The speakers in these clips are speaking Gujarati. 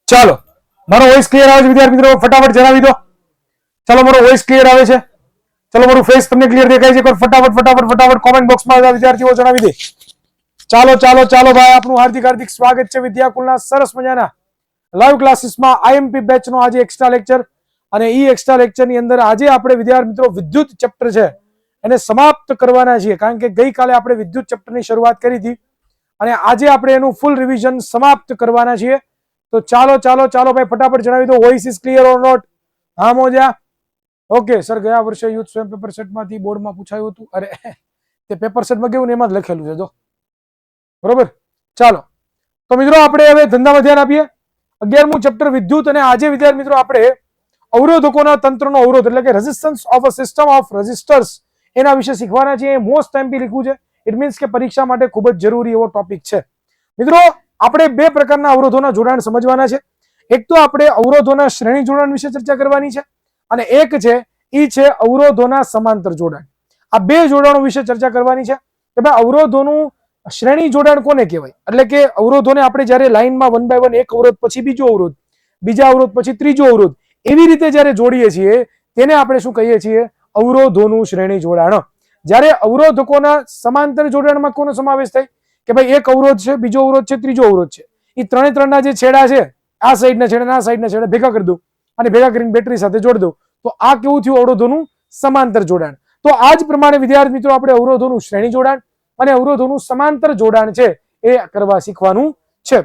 ચાલો, મારો વોઇસ ક્લિયર આવે છે વિદ્યાર્થી મિત્રો? ફટાફટ જણાવી દો. ચાલો, મારો વોઇસ ક્લિયર આવે છે? ચાલો, મારું ફેસ તમને ક્લિયર દેખાય છે? ફટાફટ ફટાફટ ફટાફટ કોમેન્ટ બોક્સમાં વિદ્યાર્થીઓ જણાવી દે. ચાલો ચાલો ચાલો ભાઈ, આપનું હાર્દિક હાર્દિક સ્વાગત છે વિદ્યાકુલના સરસ મજાના લાઈવ ક્લાસીસમાં આઈએમપી બેચનો આજે એક્સ્ટ્રા લેક્ચર. અને એ એક્સ્ટ્રા લેક્ચરની અંદર આજે આપણે વિદ્યાર્થી મિત્રો વિદ્યુત ચેપ્ટર છે એને સમાપ્ત કરવાના છીએ, કારણ કે ગઈકાલે આપણે વિદ્યુત ચેપ્ટરની શરૂઆત કરી હતી અને આજે આપણે એનું ફૂલ રિવિઝન સમાપ્ત કરવાના છીએ. તો ચાલો ચાલો ચાલો ભાઈ, ફટાફટ જણાવી દો. Voice is clear or not? હા મોજા? ઓકે સર, ગયા વર્ષે યુથ સ્વયં પેપર સેટમાંથી બોર્ડમાં પૂછાયું હતું. અરે તે પેપર સેટમાં કેવું ને એમાં જ લખેલું છે જો, બરોબર. ચાલો તો મિત્રો આપણે હવે ધંધામાં ધ્યાન આપીએ. 11મું ચેપ્ટર વિદ્યુત, અને આજે વિદ્યાર્થી મિત્રો આપણે અવરોધકોના તંત્રનો અવરોધ એટલે કે resistance of a system of resistors એના વિશે શીખવાના છે. મોસ્ટ ટાઈમથી લીખવું છે, ઇટ મીન્સ કે પરીક્ષા માટે ખૂબ જ જરૂરી એવો ટોપિક છે. મિત્રો આપણે બે પ્રકારના અવરોધોના જોડાણ સમજવાના છે. એક તો આપણે અવરોધોના શ્રેણી જોડાણ વિશે ચર્ચા કરવાની છે, અને એક છે ઈ છે અવરોધોના સમાંતર જોડાણ. આ બે જોડાણો વિશે ચર્ચા કરવાની છે કે ભાઈ અવરોધોનું શ્રેણી જોડાણ કોને કહેવાય. એટલે કે અવરોધોને આપણે જ્યારે લાઈનમાં 1 બાય 1 એક અવરોધ પછી બીજો અવરોધ, બીજા અવરોધ પછી ત્રીજો અવરોધ, એવી રીતે જ્યારે જોડીએ છીએ તેને આપણે શું કહીએ છીએ? અવરોધોનું શ્રેણી જોડાણ. જ્યારે અવરોધકોના સમાંતર જોડાણમાં કોનો સમાવેશ થાય કે ભાઈ એક અવરોધ છે, બીજો અવરોધ છે, ત્રીજો અવરોધ છે, એ ત્રણે ત્રણના જે છેડા છે, આ સાઈડના છેડા આ સાઈડના છેડા ભેગા કરી દઉં અને ભેગા કરીને બેટરી સાથે જોડી દઉં, તો આ કેવું થયું? અવરોધોનું સમાંતર જોડાણ. તો આ જ પ્રમાણે વિદ્યાર્થી મિત્રો આપણે અવરોધોનું શ્રેણી જોડાણ અને અવરોધોનું સમાંતર જોડાણ છે એ કરવા શીખવાનું છે.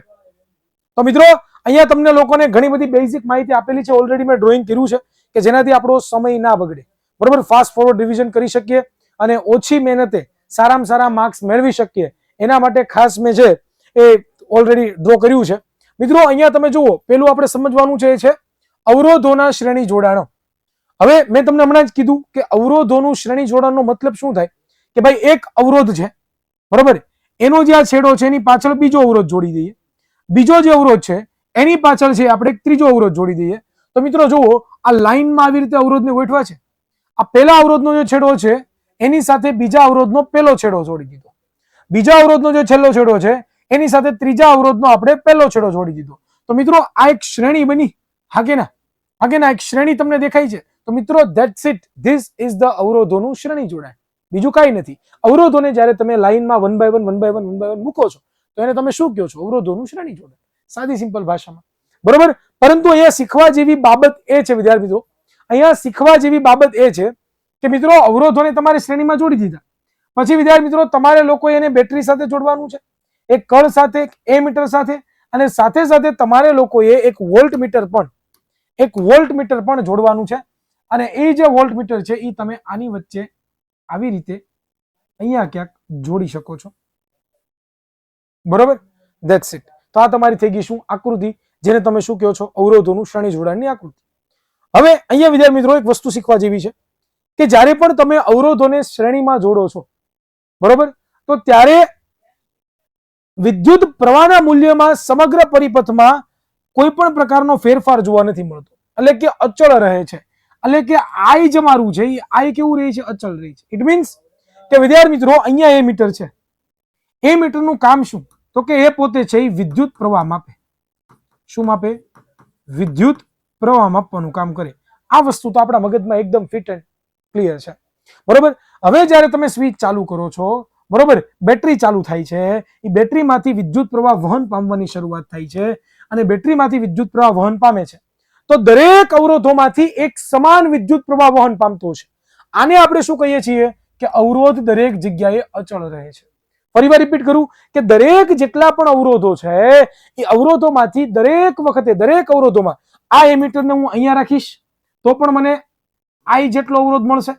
તો મિત્રો અહીંયા તમને લોકોને ઘણી બધી બેઝિક માહિતી આપેલી છે, ઓલરેડી મેં ડ્રોઈંગ કર્યું છે કે જેનાથી આપણો સમય ના બગડે, બરોબર. ફાસ્ટ ફોરવર્ડ રિવિઝન કરી શકીએ અને ઓછી મહેનતે સારામાં સારા માર્ક્સ મેળવી શકીએ, એના માટે ખાસ મેં છે એ ઓલરેડી ડ્રો કર્યું છે. મિત્રો અહીંયા તમે જુઓ, પેલું આપણે સમજવાનું છે એ છે અવરોધોના શ્રેણી જોડાણો. હવે મેં તમને હમણાં જ કીધું કે અવરોધોનું શ્રેણી જોડાણનો મતલબ શું થાય કે ભાઈ એક અવરોધ છે, બરોબર, એનો જે આ છેડો છે એની પાછળ બીજો અવરોધ જોડી દઈએ, બીજો જે અવરોધ છે એની પાછળ છે આપણે ત્રીજો અવરોધ જોડી દઈએ. તો મિત્રો જુઓ, આ લાઈનમાં આવી રીતે અવરોધને ગોઠવા છે. આ પહેલા અવરોધનો જે છેડો છે એની સાથે બીજા અવરોધનો પહેલો છેડો જોડી દીધો, બીજા અવરોધનો જે છેલ્લો છેડો છે એની સાથે ત્રીજા અવરોધનો આપણે પહેલો છેડો જોડી દીધો. તો મિત્રો આ એક શ્રેણી બની. હા કે ના? હા કે ના? એક શ્રેણી તમને દેખાય છે. તો મિત્રો that's it, this is the અવરોધોનું શ્રેણી જોડાણ, બીજું કાંઈ નથી. અવરોધોને જ્યારે તમે લાઈનમાં 1 બાય 1 1 બાય 1 1 બાય 1 મૂકો છો તો એને તમે શું કહો છો? અવરોધોનું શ્રેણી જોડાણ, સાદી સિમ્પલ ભાષામાં, બરોબર. પરંતુ અહીંયા શીખવા જેવી બાબત એ છે વિદ્યાર્થી મિત્રો, અહીંયા શીખવા જેવી બાબત એ છે કે મિત્રો અવરોધોને તમારે શ્રેણીમાં જોડી દીધા પછી વિદ્યાર્થી મિત્રો તમારે લોકો એને બેટરી સાથે જોડવાનું છે, એક કળ સાથે, એક એમીટર સાથે, અને સાથે સાથે તમારે લોકોએ એક વોલ્ટમીટર પણ જોડવાનું છે. અને એ જે વોલ્ટમીટર છે એ તમે આની વચ્ચે આવી રીતે અહીંયા ક્યાંક જોડી શકો છો, બરોબર. That's it. તો આ તમારી થઈ ગઈ શું? આકૃતિ, જેને તમે શું કહો છો? અવરોધોનું શ્રેણી જોડાણની આકૃતિ. હવે અહીંયા વિદ્યાર્થી મિત્રો એક વસ્તુ શીખવા જેવી છે કે જ્યારે પણ તમે અવરોધોને શ્રેણીમાં જોડો છો, બરોબર, તો ત્યારે વિદ્યુત પ્રવાહના મૂલ્યમાં સમગ્ર પરિપથમાં કોઈ પણ પ્રકારનો ફેરફાર જોવા નથી મળતો, એટલે કે અચળ રહે છે. એટલે કે આઈ જે મારું છે એ આઈ કેવું રહે છે? અચળ રહે છે. ઇટ મીન્સ કે વિદ્યાર્થી મિત્રો અહીંયા એ મીટર છે, એ મીટરનું કામ શું? તો કે એ પોતે છે એ વિદ્યુત પ્રવાહ માપે. શું માપે? વિદ્યુત પ્રવાહ માપવાનું કામ કરે. આ વસ્તુ તો આપણા મગજમાં એકદમ ફિટ એન્ડ ક્લિયર છે, બરોબર. હવે જ્યારે તમે સ્વિચ ચાલુ કરો છો, બરોબર, બેટરી ચાલુ થાય છે, એ બેટરીમાંથી વિદ્યુત પ્રવાહ વહન પામવાની શરૂઆત થાય છે અને બેટરીમાંથી વિદ્યુત પ્રવાહ વહન પામે છે. તો દરેક અવરોધોમાંથી એક સમાન વિદ્યુત પ્રવાહ વહન પામતો છે. આને આપણે શું કહીએ છીએ? કે અવરોધ દરેક જગ્યાએ અચળ રહે છે. ફરીવાર રિપીટ કરું કે દરેક જેટલા પણ અવરોધો છે એ અવરોધોમાંથી દરેક વખતે દરેક અવરોધોમાં આ એમીટરને હું અહીંયા રાખીશ તો પણ મને આઈ જેટલો અવરોધ મળશે,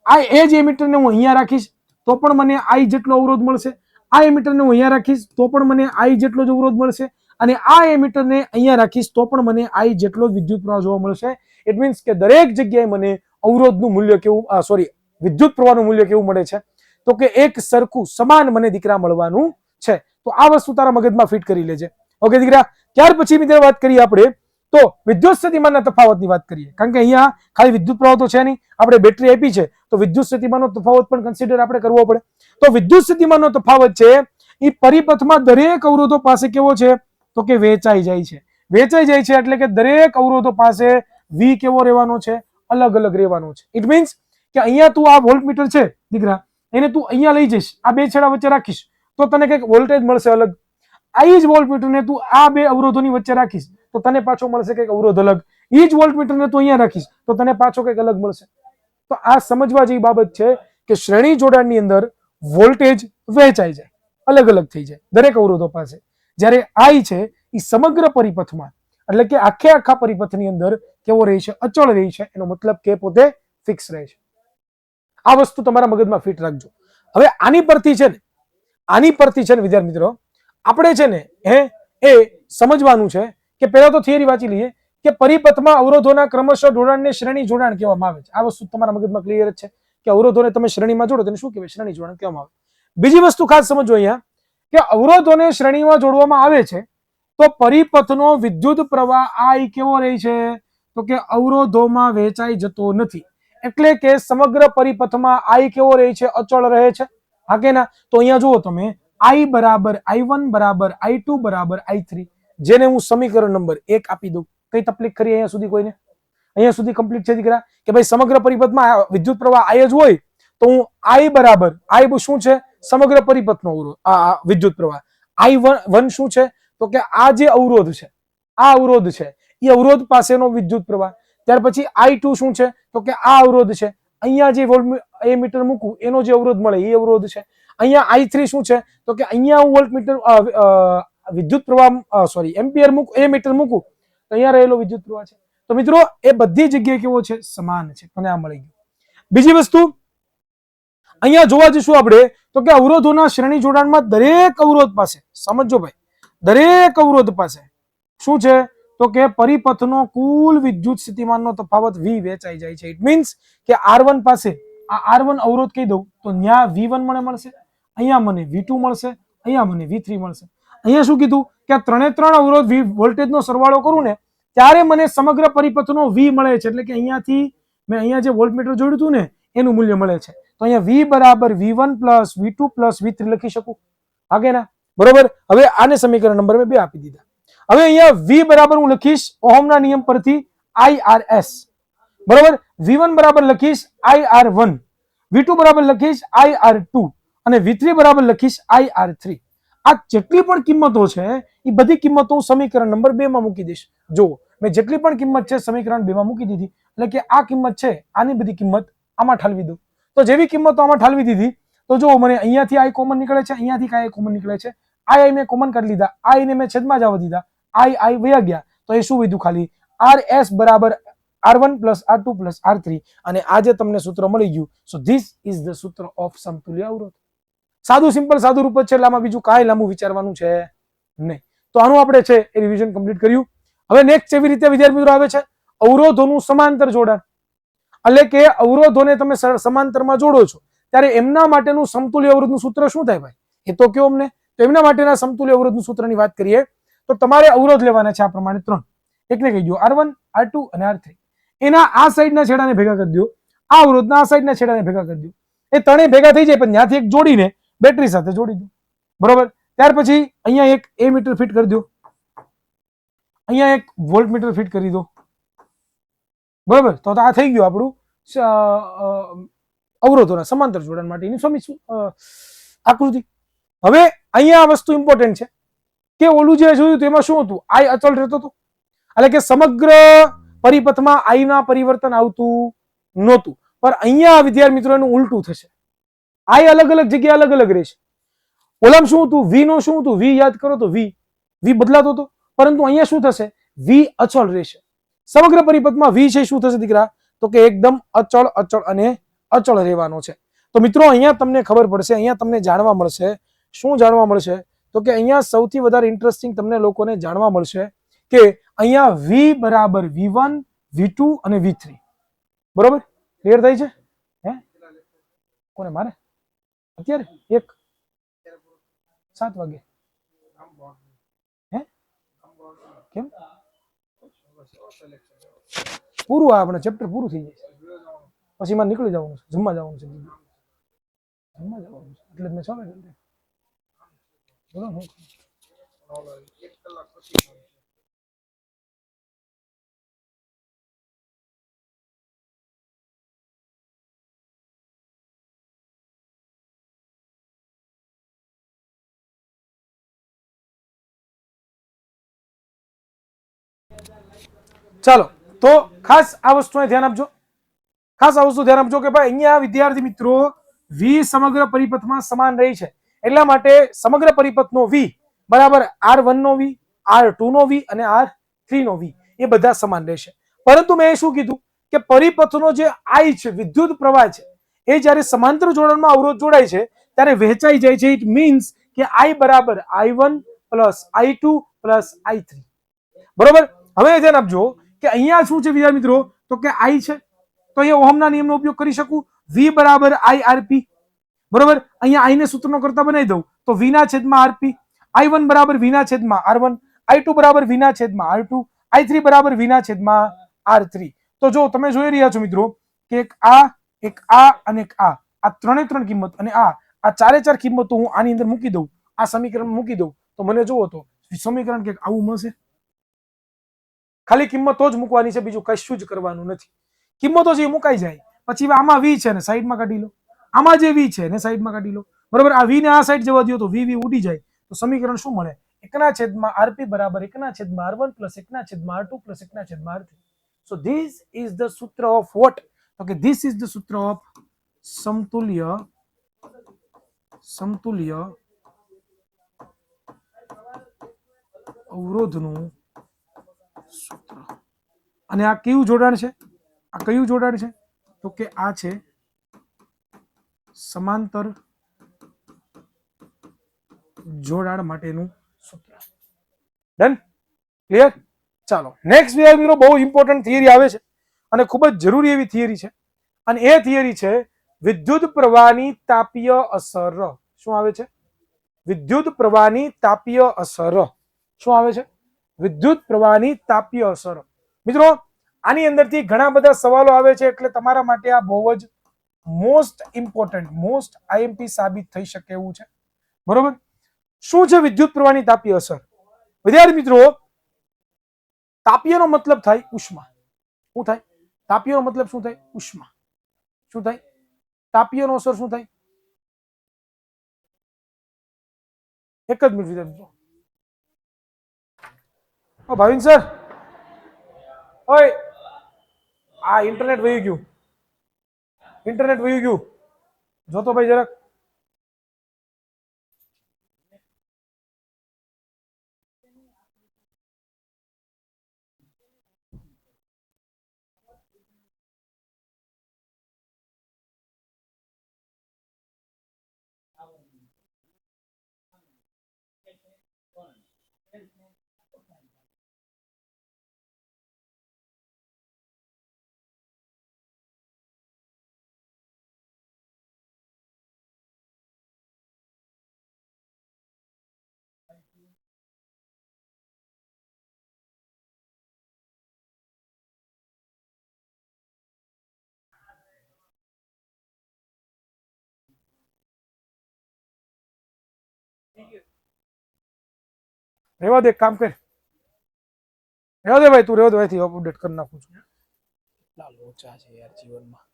આ એ જ એમીટરને હું અહીંયા રાખીશ તો પણ મને આઈ જેટલો અવરોધ મળશે, આ એમીટરને હું અહીંયા રાખીશ તો પણ મને આઈ જેટલો જ અવરોધ મળશે, અને આ એમીટરને અહીંયા રાખીશ તો પણ મને આઈ જેટલો જ વિદ્યુત પ્રવાહ જોવા મળશે. ઇટ મીન્સ કે દરેક જગ્યાએ મને અવરોધનું મૂલ્ય કેવું, વિદ્યુત પ્રવાહનું મૂલ્ય કેવું મળે છે? તો કે એક સરખું સમાન મને દીકરા મળવાનું છે. તો આ વસ્તુ તારા મગજમાં ફિટ કરી લેજે. ઓકે દીકરા. ત્યાર પછી મિત્રો વાત કરીએ આપણે તો વિદ્યુત સ્થિતિમાનના તફાવતની વાત કરીએ, કારણ કે અહીંયા ખાલી વિદ્યુત પ્રવાહ તો છે નહીં, આપણે બેટરી આપી છે તો વિદ્યુત સ્થિતિમાનનો તફાવત પણ કન્સિડર આપણે કરવો પડે. તો વિદ્યુત સ્થિતિમાનનો તફાવત છે એ પરિપથમાં દરેક અવરોધો પાસે કેવો છે? તો કે વેચાઈ જાય છે. વેચાઈ જાય છે એટલે કે દરેક અવરોધો પાસે વી કેવો રહેવાનો છે? અલગ અલગ રહેવાનો છે. ઇટ મીન્સ કે અહીંયા તું આ વોલ્ટમીટર છે દીકરા, એને તું અહીંયા લઈ જઈશ, આ બે છેડા વચ્ચે રાખીશ તો તને કંઈક વોલ્ટેજ મળશે અલગ. આ જ વોલ્ટમીટરને તું આ બે અવરોધોની વચ્ચે રાખીશ તો તને પાછો મળશે કંઈક અવરોધ અલગ. એ જ વોલ્ટમીટરને તું અહીંયા રાખીશ તો તને પાછો કંઈક અલગ મળશે. તો આ સમજવા જેવી બાબત છે કે શ્રેણી જોડાણની અંદર વોલ્ટેજ વહેંચાઈ જાય, અલગ અલગ થઈ જાય દરેક અવરોધો પાસે. જ્યારે આઈ છે એ સમગ્ર પરિપથમાં એટલે કે આખે આખા પરિપથની અંદર કેવો રહે છે? અચળ રહે છે. એનો મતલબ કે પોતે ફિક્સ રહે છે. આ વસ્તુ તમારા મગજમાં ફિટ રાખજો. હવે આની પરથી છે ને વિદ્યાર્થી મિત્રો આપણે છે ને એ સમજવાનું છે કે પહેલા તો થિયરી વાંચી લઈએ કે પરિપથમાં અવરોધોના ક્રમશઃ જોડાણને શ્રેણી જોડાણ કહેવામાં આવે છે. આ વસ્તુ તમારા મગજમાં ક્લિયર જ છે કે અવરોધોને તમે શ્રેણીમાં જોડો તેને શું કહેવાય? શ્રેણી જોડાણ કહેવામાં આવે. બીજી વસ્તુ ખાસ સમજો અહીંયા કે અવરોધોને શ્રેણીમાં જોડવામાં આવે છે તો પરિપથનો વિદ્યુત પ્રવાહ I કેવો રહે છે? તો કે અવરોધોમાં વહેંચાઈ જતો નથી. એટલે કે સમગ્ર પરિપથમાં I કેવો રહે છે? અચળ રહે છે. હા કે ના? તો અહીંયા જુઓ તમે I બરાબર I1 બરાબર I2 બરાબર I3, જેને હું સમીકરણ નંબર 1 આપી દઉં. કઈ તકલીફ ખરી અહીંયા સુધી કોઈને? અહીંયા સુધી કમ્પ્લીટ છે દીકરા કે ભાઈ સમગ્ર પરિપથમાં વિદ્યુત પ્રવાહ I જ હોય તો હું I બરાબર I શું છે? સમગ્ર પરિપથનો અવરોધ આ વિદ્યુત પ્રવાહ. I1 શું છે? તો કે આ જે અવરોધ છે, આ અવરોધ છે એ અવરોધ પાસેનો વિદ્યુત પ્રવાહ. ત્યાર પછી I2 શું છે? તો કે આ અવરોધ છે, અહીંયા જે વોલ્ટમીટર મૂકું એનો જે અવરોધ મળે એ અવરોધ છે. અહીંયા I3 શું છે? તો કે અહીંયા હું વોલ્ટમીટર વિદ્યુત પ્રવાહ એમ્પિયર મૂકું, એ મીટર મૂકું તો અહીંયા રહેલો વિદ્યુત પ્રવાહ છે. તો મિત્રો એ બધી જગ્યાએ કેવો છે? સમાન છે. મને આ મળી ગયું. બીજી વસ્તુ અહીંયા જોવા જઈશું આપણે તો કે અવરોધોના શ્રેણી જોડાણમાં દરેક અવરોધ પાસે, સમજો ભાઈ, દરેક અવરોધ પાસે શું છે? તો કે પરિપથનો કુલ વિદ્યુત સ્થિતિમાનનો તફાવત V વેચાઈ જાય છે. ઇટ મીન્સ કે R1 પાસે આ R1 અવરોધ કહી દઉં તો ત્યાં V1 મને મળશે, અહીંયા મને V2 મળશે, અહીંયા મને V3 મળશે. અહીંયા શું કીધું કે આ ત્રણે ત્રણ અવરોધ વોલ્ટેજનો સરવાળો કરું ને ત્યારે મને સમગ્ર પરિપથનો V મળે છે. એટલે કે અહીંયાથી મેં અહીંયા જે વોલ્ટમીટર જોડ્યું હતું ને એનું મૂલ્ય મળે છે. તો અહીંયા V બરાબર V1 plus V2 plus V3 લખી શકું. હા કે ના? બરોબર. હવે આને સમીકરણ નંબર મેં 2 આપી દીધા. હવે અહીંયા V બરાબર હું લખીશ ઓહમના નિયમ પરથી IRS. બરોબર. V1 બરાબર લખીશ IR1, V2 બરાબર લખીશ IR2 અને V3 બરાબર લખીશ IR3. આ જેટલી પણ કિંમતો છે એ બધી કિંમતો હું સમીકરણ નંબર 2 માં મૂકી દઈશ. જો મેં જેટલી પણ કિંમત છે સમીકરણ 2 માં મૂકી દીધી. એટલે કે આ કિંમત છે, આની બધી કિંમત આમાં ઠાલવી દઉં. તો જેવી કિંમતો આમાં ઠાલવી દીધી તો જો મને અહીંયાથી I કોમન નીકળે છે, અહીંયાથી I કોમન નીકળે છે. I મેં કોમન કાઢી લીધા, I ને મેં છેદમાં જવા દીધા, I વયા ગયા તો એ શું વધ્યું? ખાલી RS બરાબર R1 plus R2 plus R3. અને આજે તમને સૂત્ર મળી ગયું. સો ધીસ ઇઝ ધ સૂત્ર ઓફ સમતુલ્ય અવરોધ. સાદું સિમ્પલ સાદું રૂપ જ છે. આમાં બીજું કાંઈ લાંબુ વિચારવાનું છે નહીં. તો આનું આપણે છે એ રિવિઝન કમ્પ્લીટ કર્યું. હવે નેક્સ્ટ એવી રીતે વિદ્યાર્થી મિત્રો આવે છે અવરોધોનું સમાંતર જોડાણ. એટલે કે અવરોધોને તમે સમાંતરમાં જોડો છો ત્યારે એમના માટેનું સમતુલ્ય અવરોધનું સૂત્ર શું થાય ભાઈ? એ તો કયો અમને. તો એમના માટેના સમતુલ્ય અવરોધનું સૂત્રની વાત કરીએ તો તમારે અવરોધ લેવાના છે આ પ્રમાણે 3. એકને કહી દો R1, R2 અને R3. એના આ સાઈડના છેડાને ભેગા કરી દો, આ અવરોધના આ સાઈડના છેડાને ભેગા કરી દો. એ ત્રણેય ભેગા થઈ જાય પણ ત્યાંથી એક જોડીને બેટરી સાથે જોડી દો. બરોબર. ત્યાર પછી અહીંયા એક એ મીટર ફિટ કરી દો, અહીંયા એક વોલ્ટમીટર ફિટ કરી દો. બરોબર. તો આ થઈ ગયું આપણું અવરોધોના સમાંતર જોડાણ માટેની આકૃતિ. હવે અહીંયા આ વસ્તુ ઇમ્પોર્ટન્ટ છે કે ઓલું જે જોયું તેમાં શું હતું? I અચળ રહેતો હતો. એટલે કે સમગ્ર પરિપથમાં I ના પરિવર્તન આવતું નહોતું. પણ અહીંયા વિદ્યાર્થી મિત્રો એનું ઉલટું થશે. I અલગ અલગ જગ્યાએ અલગ અલગ રહેશે. ઓલામાં શું હતું? V નો શું હતું? V યાદ કરો તો V બદલાતો હતો. પરંતુ અહીંયા શું થશે? V અચળ રહેશે. સમગ્ર પરિપથમાં V છે શું થશે દીકરા? તો કે એકદમ અચળ અને અચળ રહેવાનો છે. તો મિત્રો અહીંયા તમને ખબર પડશે, અહીંયા તમને જાણવા મળશે. શું જાણવા મળશે? તો કે અહીંયા સૌથી વધારે ઇન્ટરેસ્ટિંગ તમને લોકોને જાણવા મળશે કે અહીંયા V બરાબર V1, V2 અને V3. બરોબર. ક્લિયર થઈ છે? કોને મારે અત્યારે 7 વાગે કેમ પૂરું? આ આપણે ચેપ્ટર પૂરું થઈ જાય પછી મારે નીકળી જવાનું છે, જમવા જવાનું છે, એટલે મેં 6 વાગે. ચાલો તો ખાસ આ વસ્તુને ધ્યાન આપજો, ખાસ આ વસ્તુ ધ્યાન આપજો કે ભાઈ અહીંયા વિદ્યાર્થી મિત્રો વી સમગ્ર પરિપથમાં સમાન રહી છે, એટલા માટે સમગ્ર પરિપથનો વી બરાબર R1 નો વી, R2 નો વી અને R3 નો વી એ બધા સમાન રહેશે. પરંતુ મેં શું કીધું કે પરિપથનો જે I છે, વિદ્યુત પ્રવાહ છે, એ જ્યારે સમાંતર જોડાણમાં અવરોધ જોડાય છે ત્યારે વહેંચાઈ જાય છે. ઇટ મીન્સ કે I બરાબર I1 plus I2 plus I3. બરોબર. હવે ધ્યાન આપજો કે અહીંયા શું છે વિદ્યાર્થી મિત્રો, તો કે I છે તો અહીંયા ઓહમના નિયમનો ઉપયોગ કરી શકું. V બરાબર IRP. બરોબર. અહીંયા I ને સૂત્રનો કરતા બનાવી દઉં તો V ના છેદમાં RP, I1 બરાબર V ના છેદમાં R1, I2 બરાબર V ના છેદમાં R2, I3 બરાબર V ના છેદમાં R3. તો જો તમે જોઈ રહ્યા છો મિત્રો કે એક આ અને એક આ ત્રણ કિંમત અને આ ચારે ચાર કિંમતો હું આની અંદર મૂકી દઉં, આ સમીકરણ મૂકી દઉં તો મને જુઓ તો સમીકરણ કે આવું મળશે. ખાલી કિંમતો જ મૂકવાની છે, બીજું કશું જ કરવાનું નથી. કિંમતો જે મુકાઈ જાય પછી આમાં વી છે ને સાઈડમાં કાઢી લો, આમાં જે વી છે ને સાઈડમાં કાઢી લો. બરોબર. આ વી ને આ સાઈડ જવા દો તો વી ઉડી જાય તો સમીકરણ શું મળે? 1/RP બરાબર 1/R1 plus 1/R2 plus 1/R3. So this is the સૂત્ર ઓફ વોટ? તો કે ધીસ ઇઝ ધ સૂત્ર ઓફ સમતુલ્ય અવરોધનું સૂત્ર. અને આ કયું જોડાણ છે? આ કયું જોડાણ છે? તો કે આ છે સમાંતર જોડાણ માટેનું સૂત્ર. ડન? ક્લિયર? ચાલો નેક્સ્ટ મિત્રો બહુ ઇમ્પોર્ટન્ટ થિયરી આવે છે અને ખૂબ જ જરૂરી એવી થિયરી છે, અને એ થિયરી છે વિદ્યુત પ્રવાહની તાપીય અસર. શું આવે છે? વિદ્યુત પ્રવાહની તાપીય અસર. શું આવે છે? વિદ્યુત પ્રવાહની તાપીય અસર. મિત્રો આની અંદરથી ઘણા બધા સવાલો આવે છે, એટલે તમારા માટે આ બહુ જ મોસ્ટ ઇમ્પોર્ટન્ટ, મોસ્ટ IMP સાબિત થઈ શકે એવું છે. બરોબર. શું છે વિદ્યુત પ્રવાહની તાપીય અસર? વિદ્યાર્થી મિત્રો તાપીયનો મતલબ થાય ઉષ્મા. શું થાય? તાપીયનો મતલબ શું થાય? ઉષ્મા. શું થાય? તાપીયનો અસર શું થાય? એક જ મિનિટ વિદ્યાર્થી મિત્રો. ઓ ભાવિન સર, ઓય આ ઇન્ટરનેટ વહી ગયું, ઇન્ટરનેટ વહી ગયું, જોતો ભાઈ જરાક. રહેવા દે, કામ કર. રહેવા દે ભાઈ, તું રહેવા દે, અહીંથી અપડેટ કરી નાખું છું. કેટલા લોચા છે યાર જીવનમાં.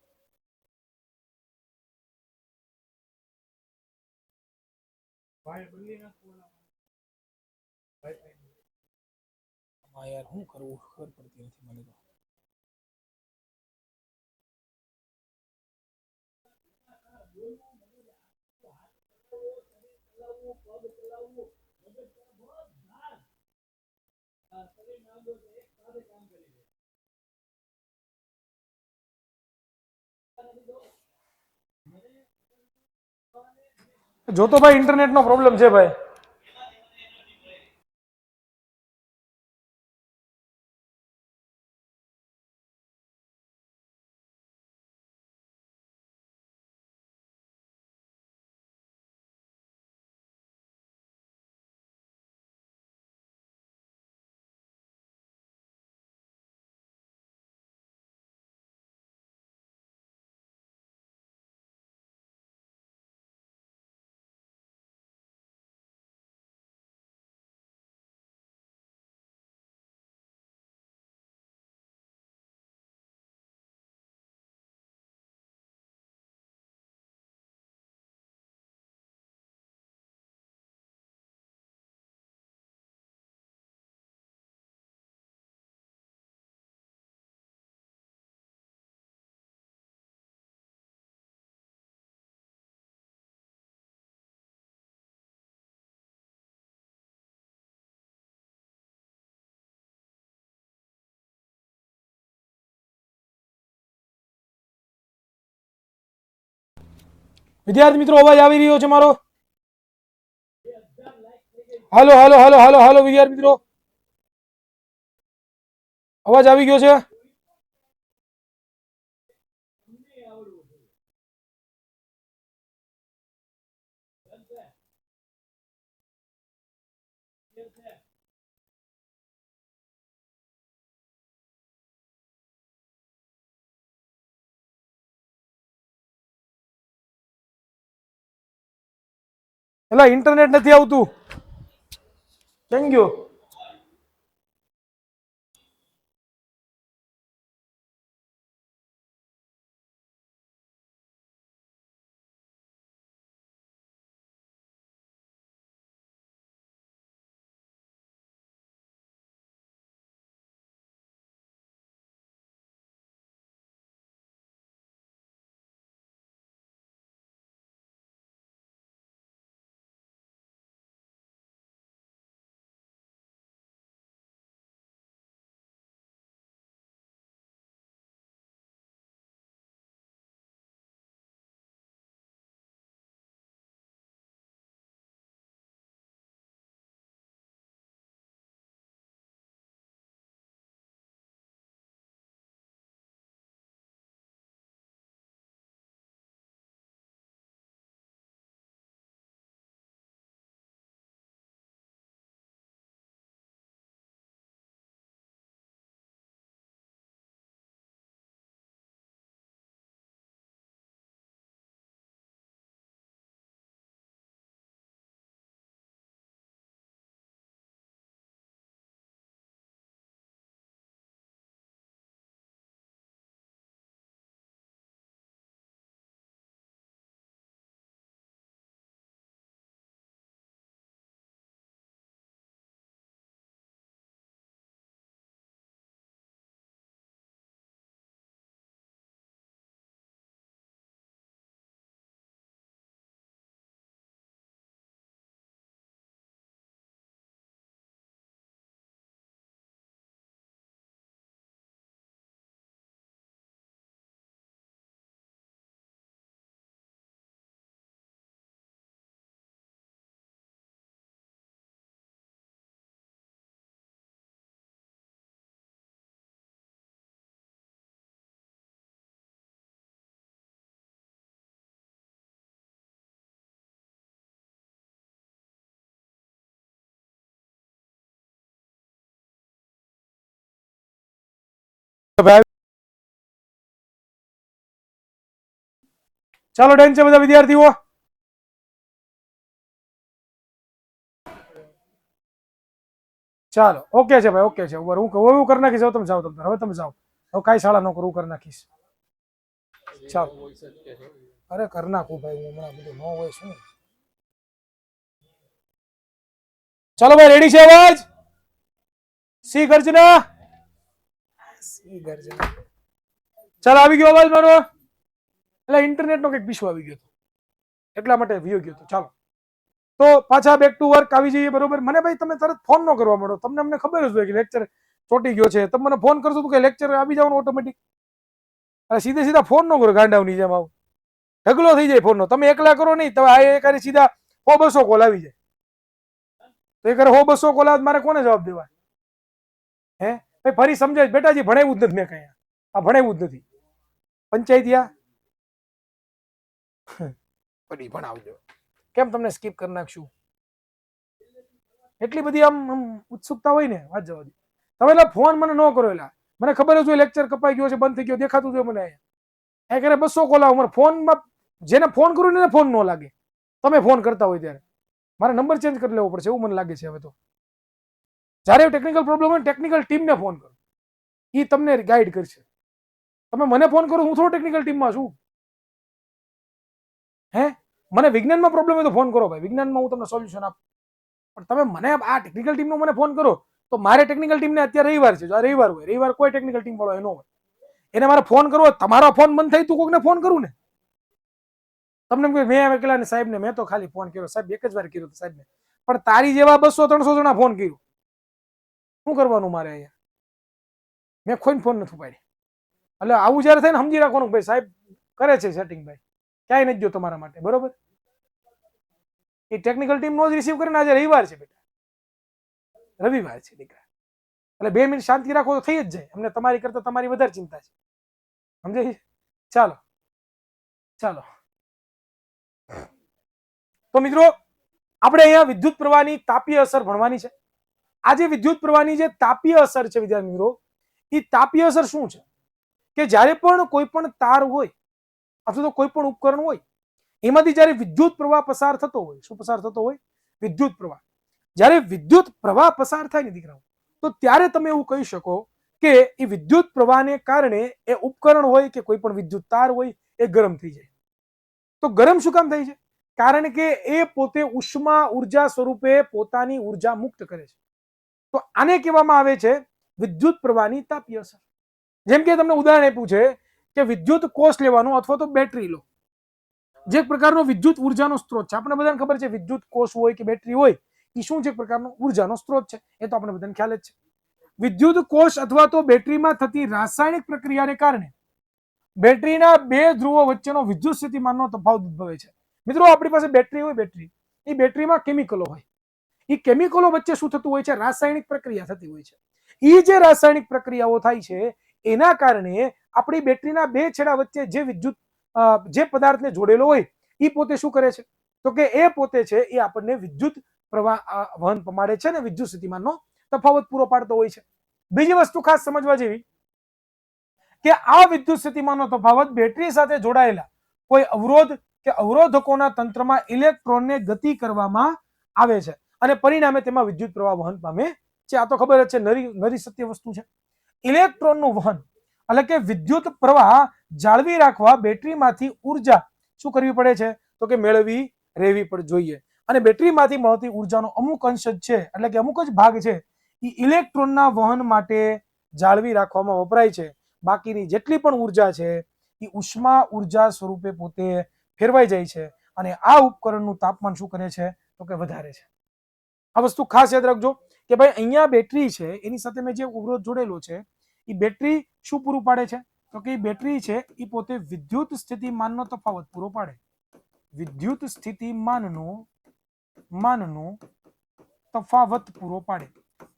યાર શું કરવું ખબર પડતી નથી મને તો. જોતો ભાઈ ઇન્ટરનેટ નો પ્રોબ્લેમ છે ભાઈ. વિદ્યાર્થી મિત્રો અવાજ આવી રહ્યો છે મારો? હાલો હાલો હાલો હાલો હાલો વિદ્યાર્થી મિત્રો અવાજ આવી ગયો છે? એટલે ઇન્ટરનેટ નથી આવતું. Thank you. ચાલો ડન છે બધા વિદ્યાર્થીઓ. ચાલો ઓકે છે ભાઈ, ઓકે છે. હું એવું કરી નાખીશ. તમે જાઓ, હવે તમે જાઓ. હવે કાંઈ શાળા ન કરું, કરી નાખીશ. ચાલો અરે કરી નાખું ભાઈ, હું હમણાં બધું ન હોય શું. ચાલો ભાઈ રેડી છે અવાજ? સી ગર્જના, સી ગર્જના. ચાલો આવી ગયો અવાજ મારો? એટલે ઇન્ટરનેટ નો કઈક ઇશ્યુ આવી ગયો હતો એટલા માટે વ્યૂ ગયો હતો. ચાલો તો પાછા બેક ટુ વર્ક આવી જઈએ. બરોબર. મને ભાઈ તમે તરત ફોન ન કરવા મળો. તમને અમને ખબર જ હોય કે લેક્ચર ચોટી ગયો છે. તમે મને ફોન કરશો તો કે લેક્ચર આવી જવાનું ઓટોમેટિક. અરે સીધે સીધા ફોન ન કરો ગાંડાવની જેમ. આવું ઢગલો થઈ જાય ફોન નો. તમે એકલા કરો નહીં, તમે આ એક સીધા 100-200 કોલ આવી જાય. તો એ કરે 100-200 કોલ આવે મારે કોને જવાબ દેવા? હે ભાઈ ફરી સમજાય બેટાજી, ભણાવ્યું જ નથી મેં કઈ. આ ભણાવ્યું જ નથી. પંચાયતિયા પડી ભણાવજો. કેમ તમને સ્કીપ કરી નાખશું? એટલી બધી આમ ઉત્સુકતા હોય ને વાત જવા દે. તમે એટલે ફોન મને ન કરો. એલા મને ખબર જ હોય લેક્ચર કપાઈ ગયો છે, બંધ થઈ ગયો, દેખાતું હતું મને. અહીંયા કરે 200 કોલ આવે મારે ફોનમાં. જેને ફોન કરું ને ફોન ન લાગે. તમે ફોન કરતા હોય ત્યારે મારે નંબર ચેન્જ કરી લેવો પડશે એવું મને લાગે છે હવે તો. જ્યારે ટેકનિકલ પ્રોબ્લેમ હોય ટેકનિકલ ટીમને ફોન કરો, એ તમને ગાઈડ કરશે. તમે મને ફોન કરો, હું થોડો ટેકનિકલ ટીમમાં છું. હે મને વિજ્ઞાનમાં પ્રોબ્લેમ હોય તો ફોન કરો ભાઈ, વિજ્ઞાનમાં હું તમને સોલ્યુશન આપું. પણ તમે મને આ ટેકનિકલ ટીમનો મને ફોન કરો તો મારે ટેકનિકલ ટીમને અત્યારે રવિવાર છે, જો આ રવિવાર હોય, રવિવાર કોઈ ટેકનિકલ ટીમ વાળો એનો હોય, એને મારે ફોન કરવો. તમારો ફોન બંધ થઈ તું કોકને ફોન કરું ને. તમને મેં એકલા ને સાહેબ ને મેં તો ખાલી ફોન કર્યો, સાહેબ એક જ વાર કર્યો સાહેબ ને. પણ તારી જેવા 200-300 જણા ફોન કર્યો. શું કરવાનું મારે અહીંયા? મેં કોઈ ફોન નથી ઉપાડી. એટલે આવું જયારે થાય ને સમજી રાખવાનું ભાઈ સાહેબ કરે છે સેટિંગ ભાઈ. ક્યાંય નથી ગયો તમારા માટે, બરોબર? એ ટેકનિકલ ટીમ નો જ રિસીવ કરે ને, આજે રવિવાર છે બેટા, રવિવાર છે દીકરા, એટલે 2 મિનિટ શાંતિ રાખો તો થઈ જ જાય. અમને તમારી કરતા તમારી વધારે ચિંતા છે, સમજાય? ચાલો ચાલો, તો મિત્રો આપણે અહીંયા વિદ્યુત પ્રવાહની તાપીય અસર ભણવાની છે. આજે વિદ્યુત પ્રવાહની જે તાપીય અસર છે વિદ્યાર્થી મિત્રો, એ તાપીય અસર શું છે કે જ્યારે પણ કોઈ પણ તાર હોય અથવા તો કોઈ પણ ઉપકરણ હોય એમાંથી જ્યારે વિદ્યુત પ્રવાહ પસાર થતો હોય, શું પસાર થતો હોય? વિદ્યુત પ્રવાહ. જ્યારે વિદ્યુત પ્રવાહ પસાર થાય ને દીકરાઓ, તો ત્યારે તમે એવું કહી શકો કે એ વિદ્યુત પ્રવાહને કારણે એ ઉપકરણ હોય કે કોઈ પણ વિદ્યુત તાર હોય એ ગરમ થઈ જાય. તો ગરમ શું કામ થાય છે? કારણ કે એ પોતે ઉષ્મા ઉર્જા સ્વરૂપે પોતાની ઉર્જા મુક્ત કરે છે. તો આને કહેવામાં આવે છે વિદ્યુત પ્રવાહની તાપીય અસર. જેમ કે તમને ઉદાહરણ આપ્યું છે કે વિદ્યુત કોષ લેવાનો અથવા તો બેટરી લો, જે પ્રકારનો વિદ્યુત ઉર્જાનો સ્ત્રોત છે. આપણે બધાને ખબર છે વિદ્યુત કોષ હોય કે બેટરી હોય એ શું છે પ્રકારનો ઉર્જાનો સ્ત્રોત છે, એ તો આપણે બધાને ખ્યાલ જ છે. વિદ્યુત કોષ અથવા તો બેટરીમાં થતી રાસાયણિક પ્રક્રિયાને કારણે બેટરીના 2 ધ્રુવો વચ્ચેનો વિદ્યુત સ્થિતિમાનનો તફાવત ઉદ્ભવે છે. મિત્રો આપણી પાસે બેટરી હોય, બેટરી એ બેટરીમાં કેમિકલો હોય, એ કેમિકલો વચ્ચે શું થતું હોય છે? રાસાયણિક પ્રક્રિયા થતી હોય છે. એ જે રાસાયણિક પ્રક્રિયાઓ થાય છે એના કારણે આપણી બેટરીના 2 છેડા વચ્ચે જે વિદ્યુત જે પદાર્થને જોડેલો હોય એ પોતે શું કરે છે? તો કે એ પોતે છે એ આપણને વિદ્યુત પ્રવાહ વહન પમાડે છે ને વિદ્યુત સ્થિતિમાનનો તફાવત પૂરો પાડતો હોય છે. બીજી વસ્તુ ખાસ સમજવા જેવી કે આ વિદ્યુત સ્થિતિમાનનો તફાવત બેટરી સાથે જોડાયેલા કોઈ અવરોધ કે અવરોધકોના તંત્રમાં ઇલેક્ટ્રોનને ગતિ કરવામાં આવે છે અને પરિણામે તેમાં વિદ્યુત પ્રવાહ વહન પામે છે. આ તો ખબર જ છે, નરી સત્ય વસ્તુ છે. ઇલેક્ટ્રોનનું વહન એટલે કે વિદ્યુત પ્રવાહ જાળવી રાખવા બેટરીમાંથી ઉર્જા શું કરવી પડે છે? તો કે મેળવી રહેવી પણ જોઈએ. અને બેટરીમાંથી મળતી ઉર્જાનો અમુક અંશ જ છે, એટલે કે અમુક જ ભાગ છે એ ઇલેક્ટ્રોનના વહન માટે જાળવી રાખવામાં વપરાય છે. બાકીની જેટલી પણ ઉર્જા છે એ ઉષ્મા ઉર્જા સ્વરૂપે પોતે ફેરવાઈ જાય છે અને આ ઉપકરણનું તાપમાન શું કરે છે? તો કે વધારે છે. આ વસ્તુ ખાસ યાદ રાખજો કે ભાઈ અહીંયા બેટરી છે, એની સાથે મેં જે અવરોધ જોડેલો છે એ બેટરી શું પૂરું પાડે છે? તો કે બેટરી છે એ પોતે વિદ્યુત સ્થિતિમાનનો તફાવત પૂરો પાડે. વિદ્યુત સ્થિતિમાનનો તફાવત પૂરો પાડે.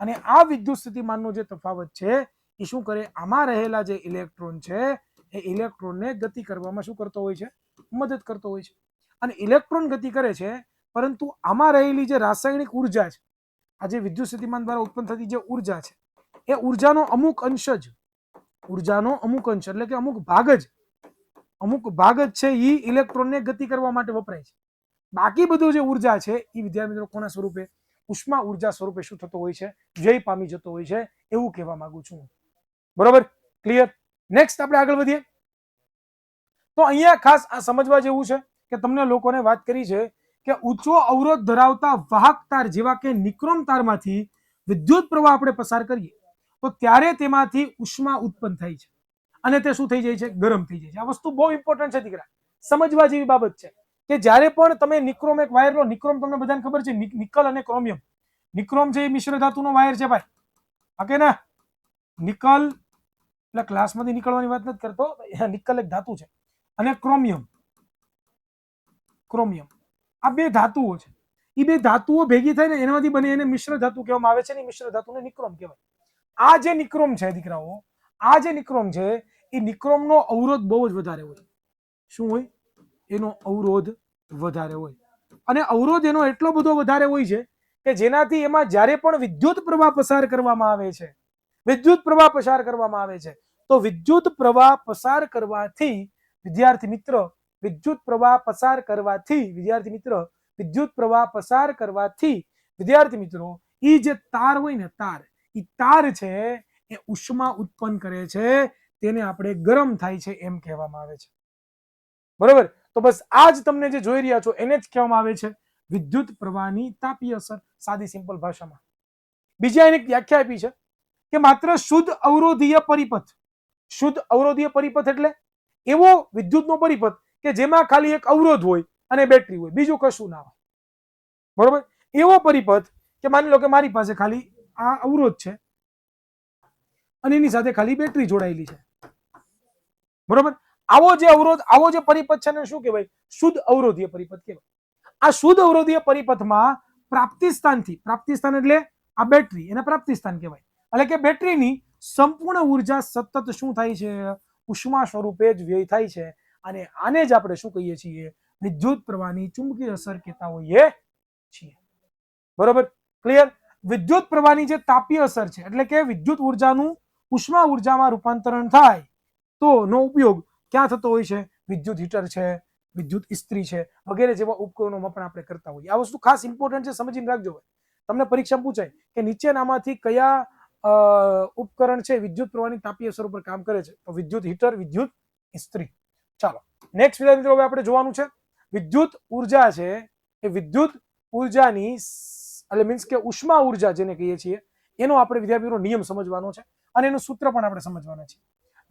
અને આ વિદ્યુત સ્થિતિમાનનો જે તફાવત છે એ શું કરે? આમાં રહેલા જે ઇલેક્ટ્રોન છે એ ઇલેક્ટ્રોનને ગતિ કરવામાં શું કરતો હોય છે? મદદ કરતો હોય છે. અને ઇલેક્ટ્રોન ગતિ કરે છે, પરંતુ આમાં રહેલી જે રાસાયણિક ઉર્જા છે, આ જે વિદ્યુત સ્થિતિમાન દ્વારા ઉત્પન્ન થતી જે ઉર્જા છે એ ઉર્જાનો અમુક અંશ એટલે કે અમુક ભાગ જ છે એ ઇલેક્ટ્રોનને ગતિ કરવા માટે વપરાય છે. બાકી બધું જે ઉર્જા છે એ વિદ્યાર્થી મિત્રો કોના સ્વરૂપે? ઉષ્મા ઉર્જા સ્વરૂપે શું થતો હોય છે? વ્યય પામી જતો હોય છે, એવું કહેવા માંગુ છું. બરોબર? ક્લિયર? નેક્સ્ટ આપણે આગળ વધીએ. તો અહીંયા ખાસ આ સમજવા જેવું છે કે તમને લોકોને વાત કરી છે કે ઊંચો અવરોધ ધરાવતા વાહક તાર જેવા કે નિક્રોમ તારમાંથી વિદ્યુત પ્રવાહ આપણે પસાર કરીએ તો ત્યારે તેમાંથી ઉષ્મા ઉત્પન્ન થાય છે અને તે શું થઈ જાય છે? ગરમ થઈ જાય છે. આ વસ્તુ બહુ ઇમ્પોર્ટન્ટ છે દીકરા, સમજવા જેવી બાબત છે કે જ્યારે પણ તમે નિક્રોમ એક વાયર લો, નિક્રોમ તમને બધાને ખબર છે નિકલ અને ક્રોમિયમ. નિક્રોમ છે એ મિશ્ર ધાતુનો વાયર છે ભાઈ, ઓકે ને? નિકલ એટલે ક્લાસમાંથી નીકળવાની વાત નથી કરતો, નિકલ એક ધાતુ છે અને ક્રોમિયમ આ 2 ધાતુઓ છે. એ 2 ધાતુઓ ભેગી થાય ને એનામાંથી બને એને મિશ્ર ધાતુ કહેવામાં આવે છે ને મિશ્ર ધાતુને નિક્રોમ કહેવાય. આ જે નિક્રોમ છે દીકરાઓ, આ જે નિક્રોમ છે એ નિક્રોમનો અવરોધ બહુ જ વધારે હોય. શું હોય? એનો અવરોધ વધારે હોય. અને અવરોધ એનો એટલો બધો વધારે હોય છે કે જેનાથી એમાં જ્યારે પણ વિદ્યુત પ્રવાહ પસાર કરવામાં આવે છે તો વિદ્યુત પ્રવાહ પસાર કરવાથી વિદ્યાર્થી મિત્ર વિદ્યાર્થી મિત્રો એ જે તાર હોય ને, તાર છે એ ઉષ્મા ઉત્પન્ન કરે છે, તેને આપણે ગરમ થાય છે એમ કહેવામાં આવે છે. બરોબર? તો બસ આ જ તમને જે જોઈ રહ્યા છો એને જ કહેવામાં આવે છે વિદ્યુત પ્રવાહની તાપીય અસર, સાદી સિમ્પલ ભાષામાં. બીજી એની વ્યાખ્યા આપી છે કે માત્ર શુદ્ધ અવરોધીય પરિપથ એટલે એવો વિદ્યુતનો પરિપથ કે જેમાં ખાલી એક અવરોધ હોય અને બેટરી હોય, બીજું કશું ના હોય. બરોબર? એવો પરિપથ કે માની લો કે મારી પાસે ખાલી આ અવરોધ છે અને એની સાથે ખાલી બેટરી જોડાયેલી છે. બરોબર? આવો જે અવરોધ, આવો જે પરિપથ છે ને શું કહેવાય? શુદ્ધ અવરોધીય પરિપથ કહેવાય. આ શુદ્ધ અવરોધીય પરિપથમાં પ્રાપ્તિ સ્થાનથી, પ્રાપ્તિ સ્થાન એટલે આ બેટરી, એને પ્રાપ્તિ સ્થાન કહેવાય. એટલે કે બેટરીની સંપૂર્ણ ઉર્જા સતત શું થાય છે? ઉષ્મા સ્વરૂપે જ વ્યય થાય છે. અને આને જ આપણે શું કહીએ છીએ? વિદ્યુત પ્રવાહની ચુંબકીય અસર કહેતા હોઈએ છીએ. બરોબર? ક્લિયર? વિદ્યુત પ્રવાહની જે તાપીય અસર છે, એટલે કે વિદ્યુત ઉર્જાનું ઉષ્મા ઉર્જામાં રૂપાંતરણ થાય તો નો ઉપયોગ ક્યાં થતો હોય છે? વિદ્યુત હીટર છે, વિદ્યુત ઇસ્ત્રી છે, વગેરે જેવા ઉપકરણોમાં પણ આપણે કરતા હોઈએ. આ વસ્તુ ખાસ ઇમ્પોર્ટન્ટ છે, સમજીને રાખજો. તમને પરીક્ષામાં પૂછાય કે નીચેનામાંથી કયા ઉપકરણ છે વિદ્યુત પ્રવાહની તાપીય અસર ઉપર કામ કરે છે? તો વિદ્યુત હીટર, વિદ્યુત ઇસ્ત્રી. ચાલો નેક્સ્ટ વિદ્યાર્થી મિત્રો હવે આપણે જોવાનું છે વિદ્યુત ઉર્જા છે એ વિદ્યુત ઉર્જાની એટલે મીન્સ કે ઉષ્મા ઉર્જા જેને કહીએ છીએ એનો આપણે વિદ્યાર્થી મિત્રો નિયમ સમજવાનો છે અને એનું સૂત્ર પણ આપણે સમજવાના છે.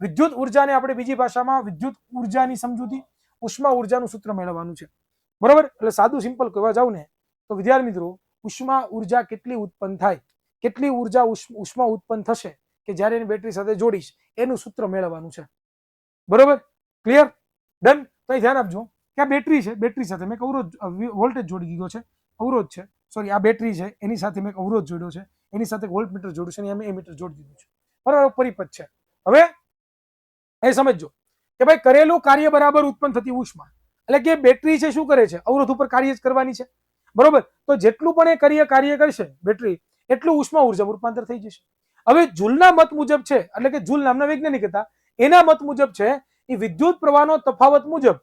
વિદ્યુત ઉર્જાને આપણે બીજી ભાષામાં વિદ્યુત ઉર્જાની સમજૂતી, ઉષ્મા ઉર્જાનું સૂત્ર મેળવવાનું છે. બરોબર? એટલે સાદું સિમ્પલ કહેવા જાવ ને તો વિદ્યાર્થી મિત્રો ઉષ્મા ઉર્જા કેટલી ઉત્પન્ન થાય, કેટલી ઉર્જા ઉષ્મા ઉત્પન્ન થશે કે જ્યારે એની બેટરી સાથે જોડીશ એનું સૂત્ર મેળવવાનું છે. બરોબર? ક્લિયર? ડન? તો ધ્યાન આપજો કે આ બેટરી છે, બેટરી સાથે મેં અવરોધ વોલ્ટેજ જોડી દીધો છે, અવરોધ છે, સોરી આ બેટરી છે એની સાથે મેં અવરોધ જોડ્યો છે, એની સાથે વોલ્ટમીટર જોડ્યું છે અને એમીટર જોડી દીધું છે. બરાબર? પરિપથ છે. હવે એ સમજજો કે ભાઈ કરેલું કાર્ય બરાબર ઉત્પન્ન થતી ઉષ્મા, એટલે કે બેટરી છે શું કરે છે? અવરોધ ઉપર કાર્ય જ કરવાની છે. બરોબર? તો જેટલું પણ એ કાર્ય કરશે બેટરી એટલું ઉષ્મા ઉર્જામાં રૂપાંતર થઈ જશે. હવે જૂલના મત મુજબ છે, એટલે કે જૂલ નામના વૈજ્ઞાનિક હતા, એના મત મુજબ છે એ વિદ્યુત પ્રવાહનો તફાવત મુજબ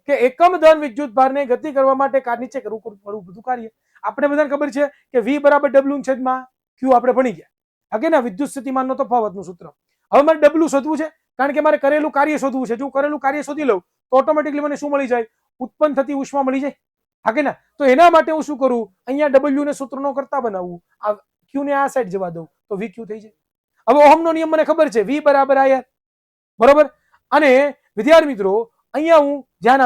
કે એકમ ધન વિદ્યુત ભારને ગતિ કરવા માટે નીચે કરવું પડવું બધું કાર્ય. આપણે બધાને ખબર છે કે V બરાબર W છેદમાં Q આપણે ભણી ગયા. ઓકે ને? વિદ્યુત સ્થિતિમાનનો તફાવતનું સૂત્ર. હવે મારે W શોધવું છે કારણ કે મારે કરેલું કાર્ય શોધવું છે. જો કરેલું કાર્ય શોધી લઉં તો ઓટોમેટિકલી મને શું મળી જાય? ઉત્પન્ન થતી ઉષ્મા મળી જાય. ઓકે ને? તો એના માટે હું શું કરું? અહીંયા W ને સૂત્રનો કરતા બનાવું, આ Q ને આ સાઈડ જવા દઉં તો VQ થઈ જાય. હવે ઓહમનો નિયમ મને ખબર છે, V બરાબર IR. બરોબર? અને વિદ્યાર્થી મિત્રો અહીંયા હું ધ્યાન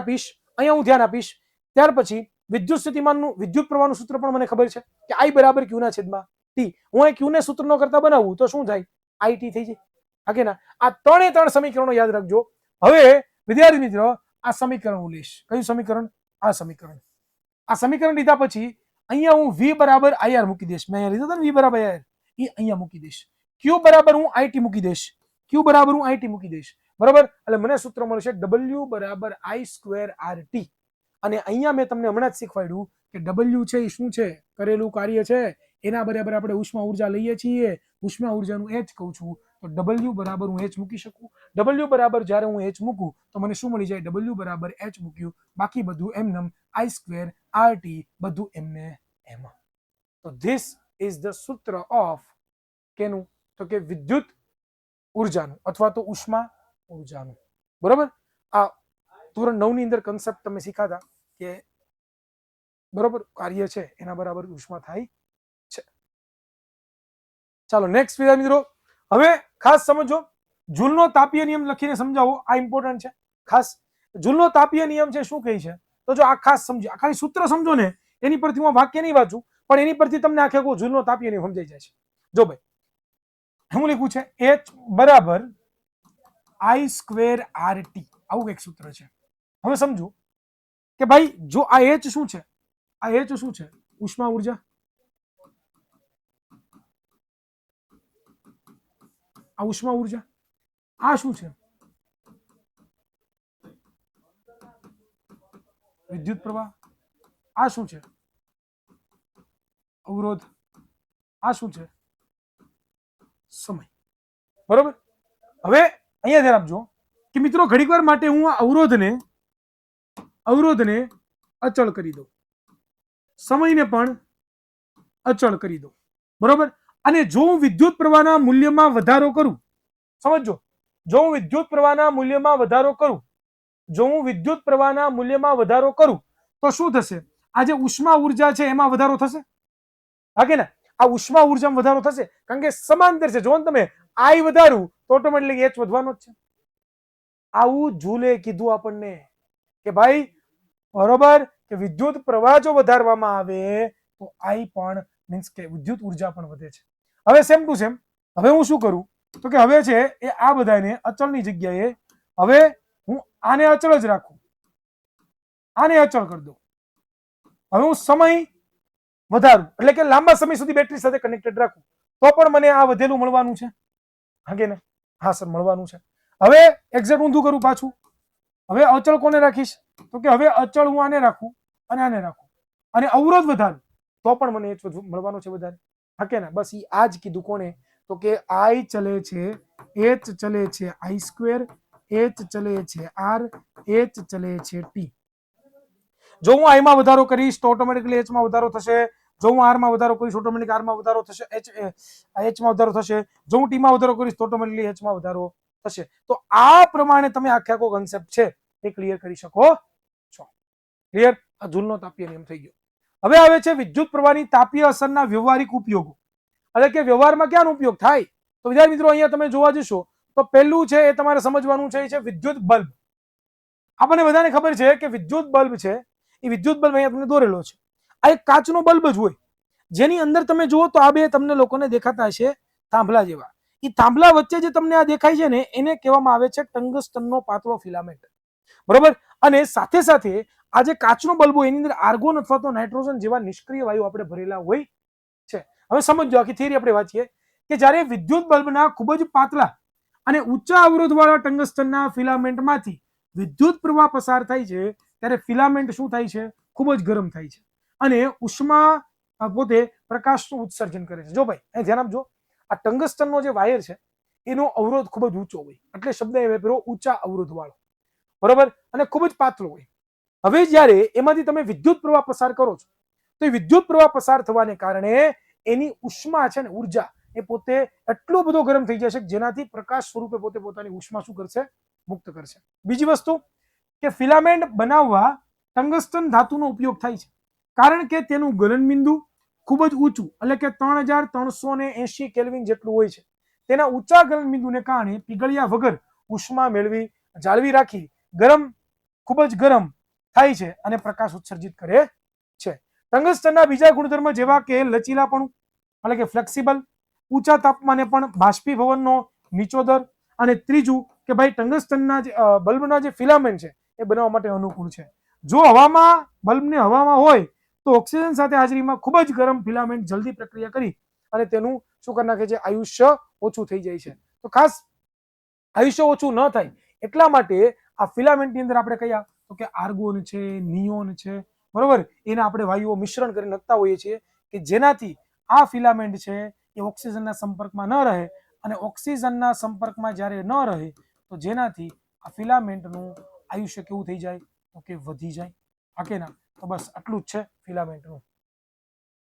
આપીશ, ત્યાર પછી વિદ્યુત સ્થિતિમાનનું વિદ્યુત પ્રવાહનું સૂત્ર પણ મને ખબર છે કે I બરાબર Q ના છેદમાં T. હું અહીં Q ને સૂત્રનો કરતા બનાવું તો શું થાય? IT થઈ જાય. ઓકે ના? આ ત્રણ સમીકરણો યાદ રાખજો. હવે વિદ્યાર્થી મિત્રો આ સમીકરણ હું લઈશ. કયું સમીકરણ? આ સમીકરણ. આ સમીકરણ લીધા પછી અહીંયા હું V બરાબર IR મૂકી દઈશ. મેં અહીંયા લીધો હતો ને V બરાબર IR, એ અહીંયા મૂકી દઈશ. Q બરાબર હું IT મૂકી દઈશ. બરાબર? એટલે મને સૂત્ર મળશે W બરાબર I² RT. અને અહીંયા મેં તમને હમણાં જ શીખવાડ્યું કે W છે એ શું છે? કરેલું કાર્ય છે, એના બરાબર આપણે ઉષ્મા ઉર્જા લઈએ છીએ. ઉષ્મા ઉર્જાનું H કહું છું તો W બરાબર હું H મૂકી શકું. W બરાબર જ્યારે હું H મૂકું તો મને શું મળી જાય? W બરાબર H મૂક્યું, બાકી બધું એમનેમ I² RT બધું એમને એમ. તો ધીસ ઇઝ ધ સૂત્ર ઓફ કેનું? તો કે વિદ્યુત ઉર્જાનું અથવા તો ઉષ્મા ઉર્જાનું. બરોબર? આ ધોરણ 9 ની અંદર કન્સેપ્ટ તમે શીખાતા કે બરોબર કાર્ય છે એના બરાબર ઉષ્મા થાય છે. ચાલો નેક્સ્ટ મિત્રો હવે ખાસ સમજો, જૂલનો તાપીય નિયમ લખીને સમજાવો. આ ઇમ્પોર્ટન્ટ છે. ખાસ જૂલનો તાપીય નિયમ છે શું કહે છે? તો જો આ ખાસ સમજો, આ ખાલી સૂત્ર સમજો ને, એની પરથી હું વાક્ય નહીં વાંચું પણ એની પરથી તમને આખે જૂલનો તાપીય નિયમ સમજાઈ જાય છે. જો ભાઈ હું લખ્યું છે H બરાબર I² RT, આવું એક સૂત્ર છે. હવે સમજો કે ભાઈ જો આ H શું છે? આ H શું છે? ઉષ્મા ઉર્જા. આ ઉષ્મા ઉર્જા. આ શું છે? વિદ્યુત પ્રવાહ. આ શું છે? અવરોધ. આ શું છે? સમય. બરોબર? હવે અહીંયા ધ્યાન આપજો કે મિત્રો ઘડીક વાર માટે હું આ અવરોધને અચળ કરી દઉં, સમયને પણ અચળ કરી દઉં. બરોબર? અને જો હું વિદ્યુત પ્રવાહના મૂલ્યમાં વધારો કરું, સમજો, જો હું વિદ્યુત પ્રવાહના મૂલ્યમાં વધારો કરું તો શું થશે? આ જે ઉષ્મા ઉર્જા છે એમાં વધારો થશે. હા કે ના? આ ઉષ્મા ઉર્જામાં વધારો થશે કારણ કે સમાંતર છે. જો તમે I વધારું તો ઓટોમેટિકલી H વધવાનો જ છે. આવું જૂલે કીધું આપણને કે ભાઈ બરોબર કે વિદ્યુત પ્રવાહ જો વધારવામાં આવે તો I પણ મીન્સ કે વિદ્યુત ઉર્જા પણ વધે છે. હવે સેમ ટુ સેમ હવે હું શું કરું તો કે હવે છે એ આ બધાને અચળની જગ્યાએ હવે હું આને અચળ જ રાખું, આને અચળ કરી દઉં. હવે હું સમય વધારું એટલે કે લાંબા સમય સુધી બેટરી સાથે કનેક્ટેડ રાખું તો પણ મને આ વધેલું મળવાનું છે. હા કે ને? હા સર, મળવાનું છે. હવે એક્ઝેક્ટ ઊંધું કરું પાછું. હવે અચળ કોને રાખીશ? તો કે હવે અચળ હું આને રાખું અને આને રાખું અને અવરોધ વધારું તો પણ મને h મળવાનો છે વધારે. હા કે ના? બસ આ જ કીધું કોને? તો કે I ચલે છે, h ચલે છે I સ્ક્વેર, h ચલે છે r, h ચલે છે t. જો હું I માં વધારો કરીશ તો ઓટોમેટિકલી h માં વધારો થશે. જો હું r માં વધારો કરીશ ઓટોમેટિક r માં વધારો થશે, h માં વધારો થશે. જો હું t માં વધારો કરીશ તો ઓટોમેટિકલી h માં વધારો થશે. તો આ પ્રમાણે તમે આખે આખો કન્સેપ્ટ છે એ ક્લિયર કરી શકો છો. ક્લિયર? આ જૂલનો તાપીય નિયમ થઈ ગયો. હવે આવે છે વિદ્યુત પ્રવાહની તાપીય અસરના વ્યવહારિક ઉપયોગો, એટલે કે વ્યવહારમાં ક્યાંનો ઉપયોગ થાય? તો વિદ્યાર્થી મિત્રો અહીંયા તમે જોવા જશો તો પહેલું છે એ તમારે સમજવાનું છે વિદ્યુત બલ્બ. આપણને બધાને ખબર છે કે વિદ્યુત બલ્બ છે એ વિદ્યુત બલ્બ અહીંયા તમને દોરેલો છે. આ એક કાચનો બલ્બ જ હોય જેની અંદર તમે જુઓ તો આ બે તમને લોકોને દેખાતા હશે થાંભલા જેવા. એ થાંભલા વચ્ચે જે તમને આ દેખાય છે ને એને કહેવામાં આવે છે ટંગસ્ટનનો પાતળો ફિલામેન્ટ. બરોબર? અને સાથે સાથે આ જે કાચનો બલ્બ હોય એની અંદર આર્ગોન અથવા તો નાઇટ્રોજન જેવા નિષ્ક્રિય વાયુ આપણે ભરેલા હોય છે. હવે સમજો આખી થિયરી આપણે વાંચીએ કે જ્યારે વિદ્યુત બલ્બના ખૂબ જ પાતળા અને ઊંચા અવરોધવાળા ટંગસ્ટનના ફિલામેન્ટમાંથી વિદ્યુત પ્રવાહ પસાર થાય છે ત્યારે ફિલામેન્ટ શું થાય છે? ખૂબ જ ગરમ થાય છે અને ઉષ્મા પોતે પ્રકાશનું ઉત્સર્જન કરે છે. જો ભાઈ અહીં ધ્યાન આપજો, આ ટંગસ્ટનનો જે વાયર છે એનો અવરોધ ખૂબ જ ઊંચો હોય એટલે શબ્દ એ વાપર્યો ઊંચા અવરોધ વાળો. બરોબર? અને ખૂબ જ પાતળો હોય. હવે જ્યારે એમાંથી તમે વિદ્યુત પ્રવાહ પસાર કરો છો તો એ વિદ્યુત પ્રવાહ પસાર થવાને કારણે એની ઉષ્મા છે ને ઉર્જા એ પોતે એટલો બધો ગરમ થઈ જશે જેનાથી પ્રકાશ સ્વરૂપે પોતે પોતાની ઉષ્મા શું કરશે? મુક્ત કરશે. બીજી વસ્તુ કે ફિલામેન્ટ બનાવવા ટંગસ્ટન ધાતુનો ઉપયોગ થાય છે કારણ કે તેનું ગલનબિંદુ ખૂબ જ ઊંચું એટલે કે 3380 કેલ્વિન જેટલું હોય છે. તેના ઊંચા ગલનબિંદુને કારણે પીગળ્યા વગર ઉષ્મા મેળવી જાળવી રાખી ગરમ ખૂબ જ ગરમ થાય છે અને પ્રકાશ ઉત્સર્જિત કરે છે. ટંગસ્ટનના બીજા ગુણધર્મ જેવા કે લચીલાપણું એટલે કે ફ્લેક્સિબલ, ઊંચા તાપમાને પણ બાષ્પીભવનનો નીચો દર અને ત્રીજું કે ભાઈ ટંગસ્ટનના જે બલ્બના જે ફિલામેન્ટ છે એ બનાવવા માટે અનુકૂળ છે. જો હવામાં બલ્બને હવામાં હોય તો ઓક્સિજન સાથે હાજરીમાં ખૂબ જ ગરમ ફિલામેન્ટ જલ્દી પ્રક્રિયા કરી અને તેનું શું કરી નાખે છે? આયુષ્ય ઓછું થઈ જાય છે. તો ખાસ આયુષ્ય ઓછું ન થાય એટલા માટે આ ફિલામેન્ટની અંદર આપણે કયા તો કે આર્ગોન છે, નિયોન છે, બરોબર, એના આપણે વાયુઓ મિશ્રણ કરી નાખતા હોઈએ છીએ કે જેનાથી આ ફિલામેન્ટ છે એ ઓક્સિજનના સંપર્કમાં ન રહે અને ઓક્સિજનના સંપર્કમાં જ્યારે ન રહે તો જેનાથી આ ફિલામેન્ટનું આયુષ્ય કેવું થઈ જાય તો કે વધી જાય. હા કે ના? તો બસ આટલું જ છે ફિલામેન્ટનું.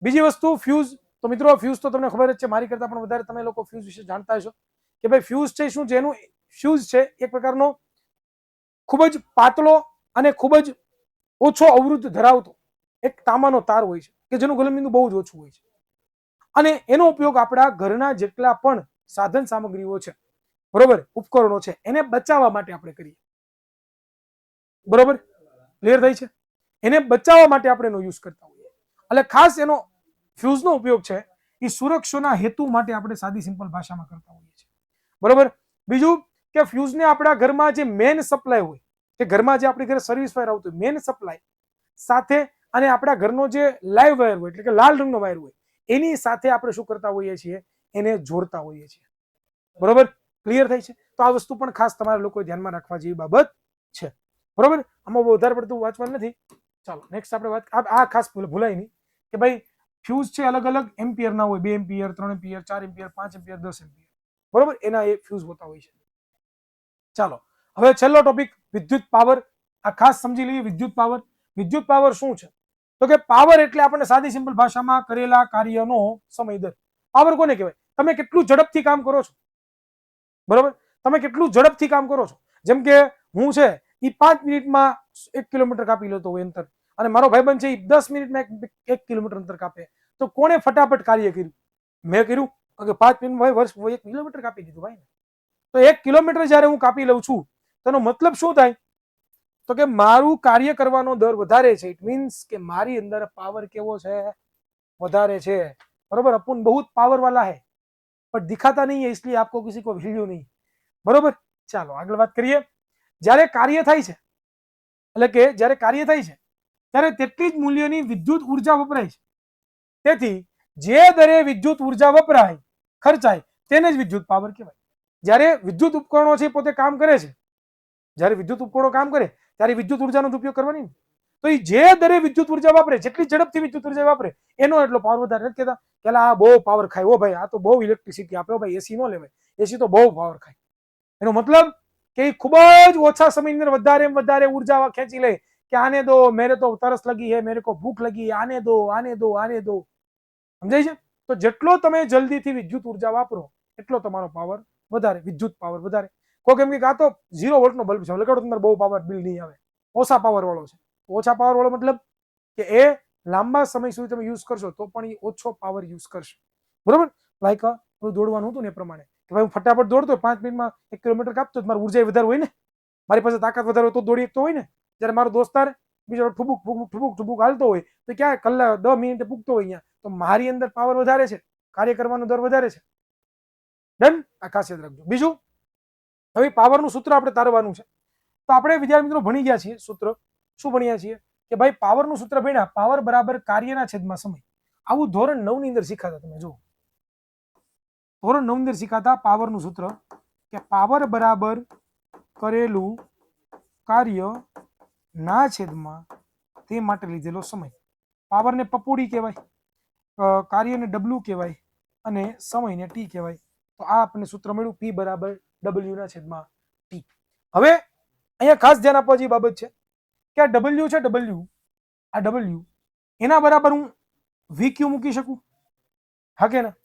બીજી વસ્તુ ફ્યુઝ. તો મિત્રો ફ્યુઝ તો તમને ખબર જ છે, મારી કરતા પણ વધારે તમે લોકો ફ્યુઝ વિશે જાણતા હશો કે ભાઈ ફ્યુઝ છે શું છે? એનું ફ્યુઝ છે એક પ્રકારનો ખૂબ જ પાતળો અને ખૂબ જ ઓછો અવરોધ ધરાવતો એક તાંબાનો તાર હોય છે કે જેનું ગલનબિંદુ બહુ જ ઓછું હોય છે અને એનો ઉપયોગ આપણા ઘરના જેટલા પણ સાધન સામગ્રીઓ છે, બરોબર, ઉપકરણો છે, એને બચાવવા માટે આપણે કરીએ. બરોબર? ક્લિયર થાય છે? એને બચાવવા માટે આપણે એનો યુઝ કરતા હોઈએ. એટલે ખાસ એનો ફ્યુઝનો ઉપયોગ છે એ સુરક્ષાના હેતુ માટે આપણે સાદી સિમ્પલ ભાષામાં કરતા હોઈએ છીએ. બરોબર? બીજું કે ફ્યુઝને આપણા ઘરમાં જે મેન સપ્લાય હોય કે ઘરમાં જે આપણી ઘરે સર્વિસ વાયર આવતું હોય મેન સપ્લાય સાથે અને આપણા ઘરનો જે લાઈવ વાયર હોય એટલે કે લાલ રંગનો વાયર હોય એની સાથે આપણે શું કરતા હોઈએ છીએ? એને જોડતા હોઈએ છીએ. બરોબર? ક્લિયર થાય છે? તો આ વસ્તુ પણ ખાસ તમારે લોકો ધ્યાનમાં રાખવા જેવી બાબત છે. બરોબર? આમાં બહુ વધારે પડતું વાંચવાનું નથી. ચાલો નેક્સ્ટ આપણે વાત, આ ખાસ ભૂલાય નહીં કે ભાઈ ફ્યુઝ છે અલગ અલગ એમ્પિયરના હોય, 2 ampere, 3 ampere, 4 ampere, 5 ampere, 10 ampere. બરોબર? એના એ ફ્યુઝ હોતા હોય છે. ચાલો હવે છેલ્લો ટોપિક વિદ્યુત પાવર. આ ખાસ સમજી લઈએ વિદ્યુત પાવર. વિદ્યુત પાવર શું છે? તો કે પાવર એટલે આપણને સાદી સિમ્પલ ભાષામાં કરેલા કાર્યનો સમય દર. પાવર કોને કહેવાય? તમે કેટલું ઝડપથી કામ કરો છો. બરોબર? તમે કેટલું ઝડપથી કામ કરો છો. જેમ કે હું છે એ 5 મિનિટમાં 1 કિલોમીટર કાપી લેતો હોય અંતર અને મારો ભાઈબંધ છે એ 10 મિનિટમાં 1 કિલોમીટર અંતર કાપે. તો કોણે ફટાફટ કાર્ય કર્યું? મેં કર્યું. કે 5 મિનિટમાં વર્ષ 1 કિલોમીટર કાપી દીધું ભાઈ. તો 1 કિલોમીટર જ્યારે હું કાપી લઉં છું તેનો મતલબ શું થાય? તો કે મારું કાર્ય કરવાનો દર વધારે છે. ઇટ મીન્સ કે મારી અંદર પાવર કેવો છે? વધારે છે. बरोबर? अपन बहुत पावर वाला है पर दिखाता नहीं है इसलिए आपको किसी को वैल्यू नहीं. बरोबर? ચાલો આગળ વાત કરીએ. જ્યારે કાર્ય થાય છે, એટલે કે જ્યારે કાર્ય થાય છે ત્યારે તેટલી જ મૂલ્યની વિદ્યુત ઉર્જા વપરાય છે. તેથી જે દરે વિદ્યુત ઉર્જા વપરાય ખર્ચાય તેને જ વિદ્યુત પાવર કહેવાય. જ્યારે વિદ્યુત ઉપકરણો છે પોતે કામ કરે છે, જ્યારે વિદ્યુત ઉપકરણો કામ કરે ત્યારે વિદ્યુત ઉર્જાનો ઉપયોગ કરવાની, તો એ જે દરે વિદ્યુત ઉર્જા વાપરે, જેટલી ઝડપથી વિદ્યુત ઉર્જા વાપરે એનો એટલો પાવર વધારે. નથી કહેતા કે આ બહુ પાવર ખાય, ઓ ભાઈ આ તો બહુ ઇલેક્ટ્રિસિટી આપે, ભાઈ એસી નો લેવાય, એસી તો બહુ પાવર ખાય. એનો મતલબ કે ખૂબ જ ઓછા સમયની અંદર વધારે ઉર્જા ખેંચી લે કે આને દો, મેરે તો તરસ લગી है, मेरे को भूख लगी है, आने दो आने दो आने दो. સમજાય છે? તો જેટલો તમે જલ્દીથી વિદ્યુત ઉર્જા વાપરો એટલો તમારો પાવર વધારે, વિદ્યુત પાવર વધારે. કોઈ કેમ કે આ તો 0 વોલ્ટનો બલ્બ છે, લગાડો તમારે બહુ પાવર બિલ નહીં આવે, ઓછા પાવર વાળો છે. ઓછા પાવર વાળો મતલબ કે એ લાંબા સમય સુધી તમે યુઝ કરશો તો પણ એ ઓછો પાવર યુઝ કરશે. બરોબર? લાઈક દોડવાનું હતું ને એ પ્રમાણે કે ભાઈ હું ફટાફટ દોડતો 5 મિનિટમાં 1 કિલોમીટર કાપતો, મારી ઉર્જા વધારે હોય ને, મારી પાસે તાકાત વધારે હોય તો દોડી શકતો હોય ને. જ્યારે મારો દોસ્તાર બીજો ઠુબુક હાલતો હોય તો ક્યાં કલાક 10 મિનિટે પૂગતો હોય અહીંયા, તો મારી અંદર પાવર વધારે છે, કાર્ય કરવાનો દર વધારે છે. ડન? આ ખાસ યાદ રાખજો. બીજું, હવે પાવરનું સૂત્ર આપણે તારવાનું છે. તો આપણે વિદ્યાર્થી મિત્રો ભણી ગયા છીએ સૂત્ર. શું ભણ્યા છીએ? કે ભાઈ પાવરનું સૂત્ર ભણ્યા, પાવર બરાબર કાર્યના છેદમાં સમય. આવું ધોરણ 9 ની અંદર શીખાતા. તમે જુઓ, ધોરણ 9 ની અંદર શીખાતા પાવરનું સૂત્ર કે પાવર બરાબર કરેલું કાર્ય ના છેદમાં તે માટે લીધેલો સમય. પાવરને પપોડી કહેવાય, કાર્યને ડબલ્યુ કહેવાય અને સમયને ટી કહેવાય. તો આ આપણને સૂત્ર મળ્યું, પી બરાબર ડબલ્યુ ના છેદમાં ટી. હવે અહીંયા ખાસ ધ્યાન આપવા જેવી બાબત છે કે આ ડબલ્યુ છે, આ ડબલ્યુ એના બરાબર હું વીક્યુ મૂકી શકું? હા કે ના?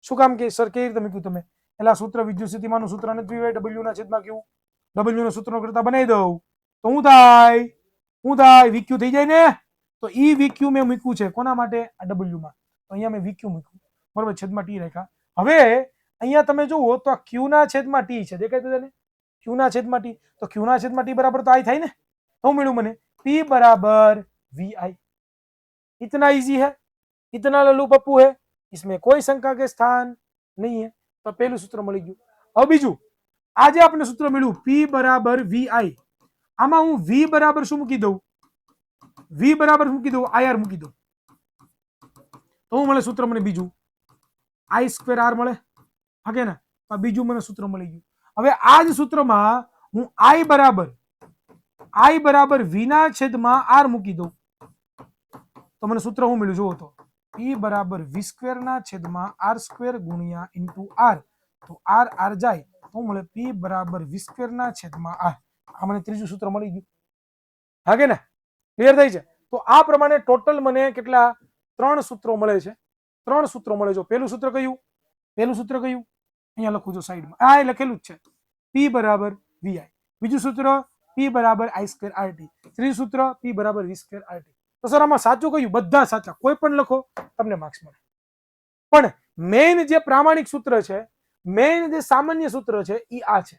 શું કામ કે સર કેવી રીતે મૂક્યું તમે? એટલે આ સૂત્ર વિદ્યુત સ્થિતિમાનનું સૂત્ર નથી હોય, ડબલ્યુ ના છેદમાં કેવું, ડબલ્યુ ના સૂત્ર કરતા બનાવી દઉં તો શું થાય? વીક્યુ થઈ જાય ને. તો ઈ વીક્યુ મેં મૂક્યું છે કોના માટે? આ ડબલ્યુ માં. તો અહીંયા મેં વીક્યુ મૂક્યું, બરોબર, છેદમાં ટી રાખ્યા. હવે અહીંયા તમે જુઓ તો આ ક્યુ ના છેદમાં ટી છે, દેખાય છે ને? ક્યુ ના છેદમાં ટી, તો ક્યુ ના છેદમાં ટી બરાબર તો આઈ થાય ને. તો મળ્યું મને પી બરાબર વીઆઈ. इतना इजी है, इतना लल्लू पप्पू है, इसमें कोई शंका के स्थान नहीं है. तो पहलू सूत्र मળી ગયું. હવે બીજું, આજે આપણે સૂત્ર મળ્યું P બરાબર VI. આમાં હું V બરાબર શું મૂકી દઉં? V બરાબર મૂકી દઉં, IR મૂકી દઉં તો હું મળે સૂત્ર મને બીજું I²R મળે. ઓકે ને? આ બીજું મને સૂત્ર મળી ગયું. હવે આ જ સૂત્રમાં હું I બરાબર V ના છેદમાં R મૂકી દઉં તો મને સૂત્ર શું મળ્યું? જુઓ તો P બરાબર V² ના છેદમાં R² ગુણ્યા ઇન્ટુ R. તો R જાય તો મળે P બરાબર V² ના છેદમાં R. આ મને ત્રીજું સૂત્ર મળી ગયું. હા કે ને? ક્લિયર થઈ છે? તો આ પ્રમાણે ટોટલ મને કેટલા 3 સૂત્રો મળે છે. 3 સૂત્રો મળે. જો પહેલું સૂત્ર કયું? અહીંયા લખું છું સાઈડમાં, આ લખેલું જ છે, P બરાબર VI. બીજું સૂત્ર P બરાબર I²RT. ત્રીજું સૂત્ર P બરાબર V²RT. તો સર આમાં સાચું કયું? બધા સાચા, કોઈ પણ લખો તમને માર્ક્સ મળે. પણ મેઇન જે પ્રામાણિક સૂત્ર છે, મેઇન જે સામાન્ય સૂત્ર છે એ આ છે,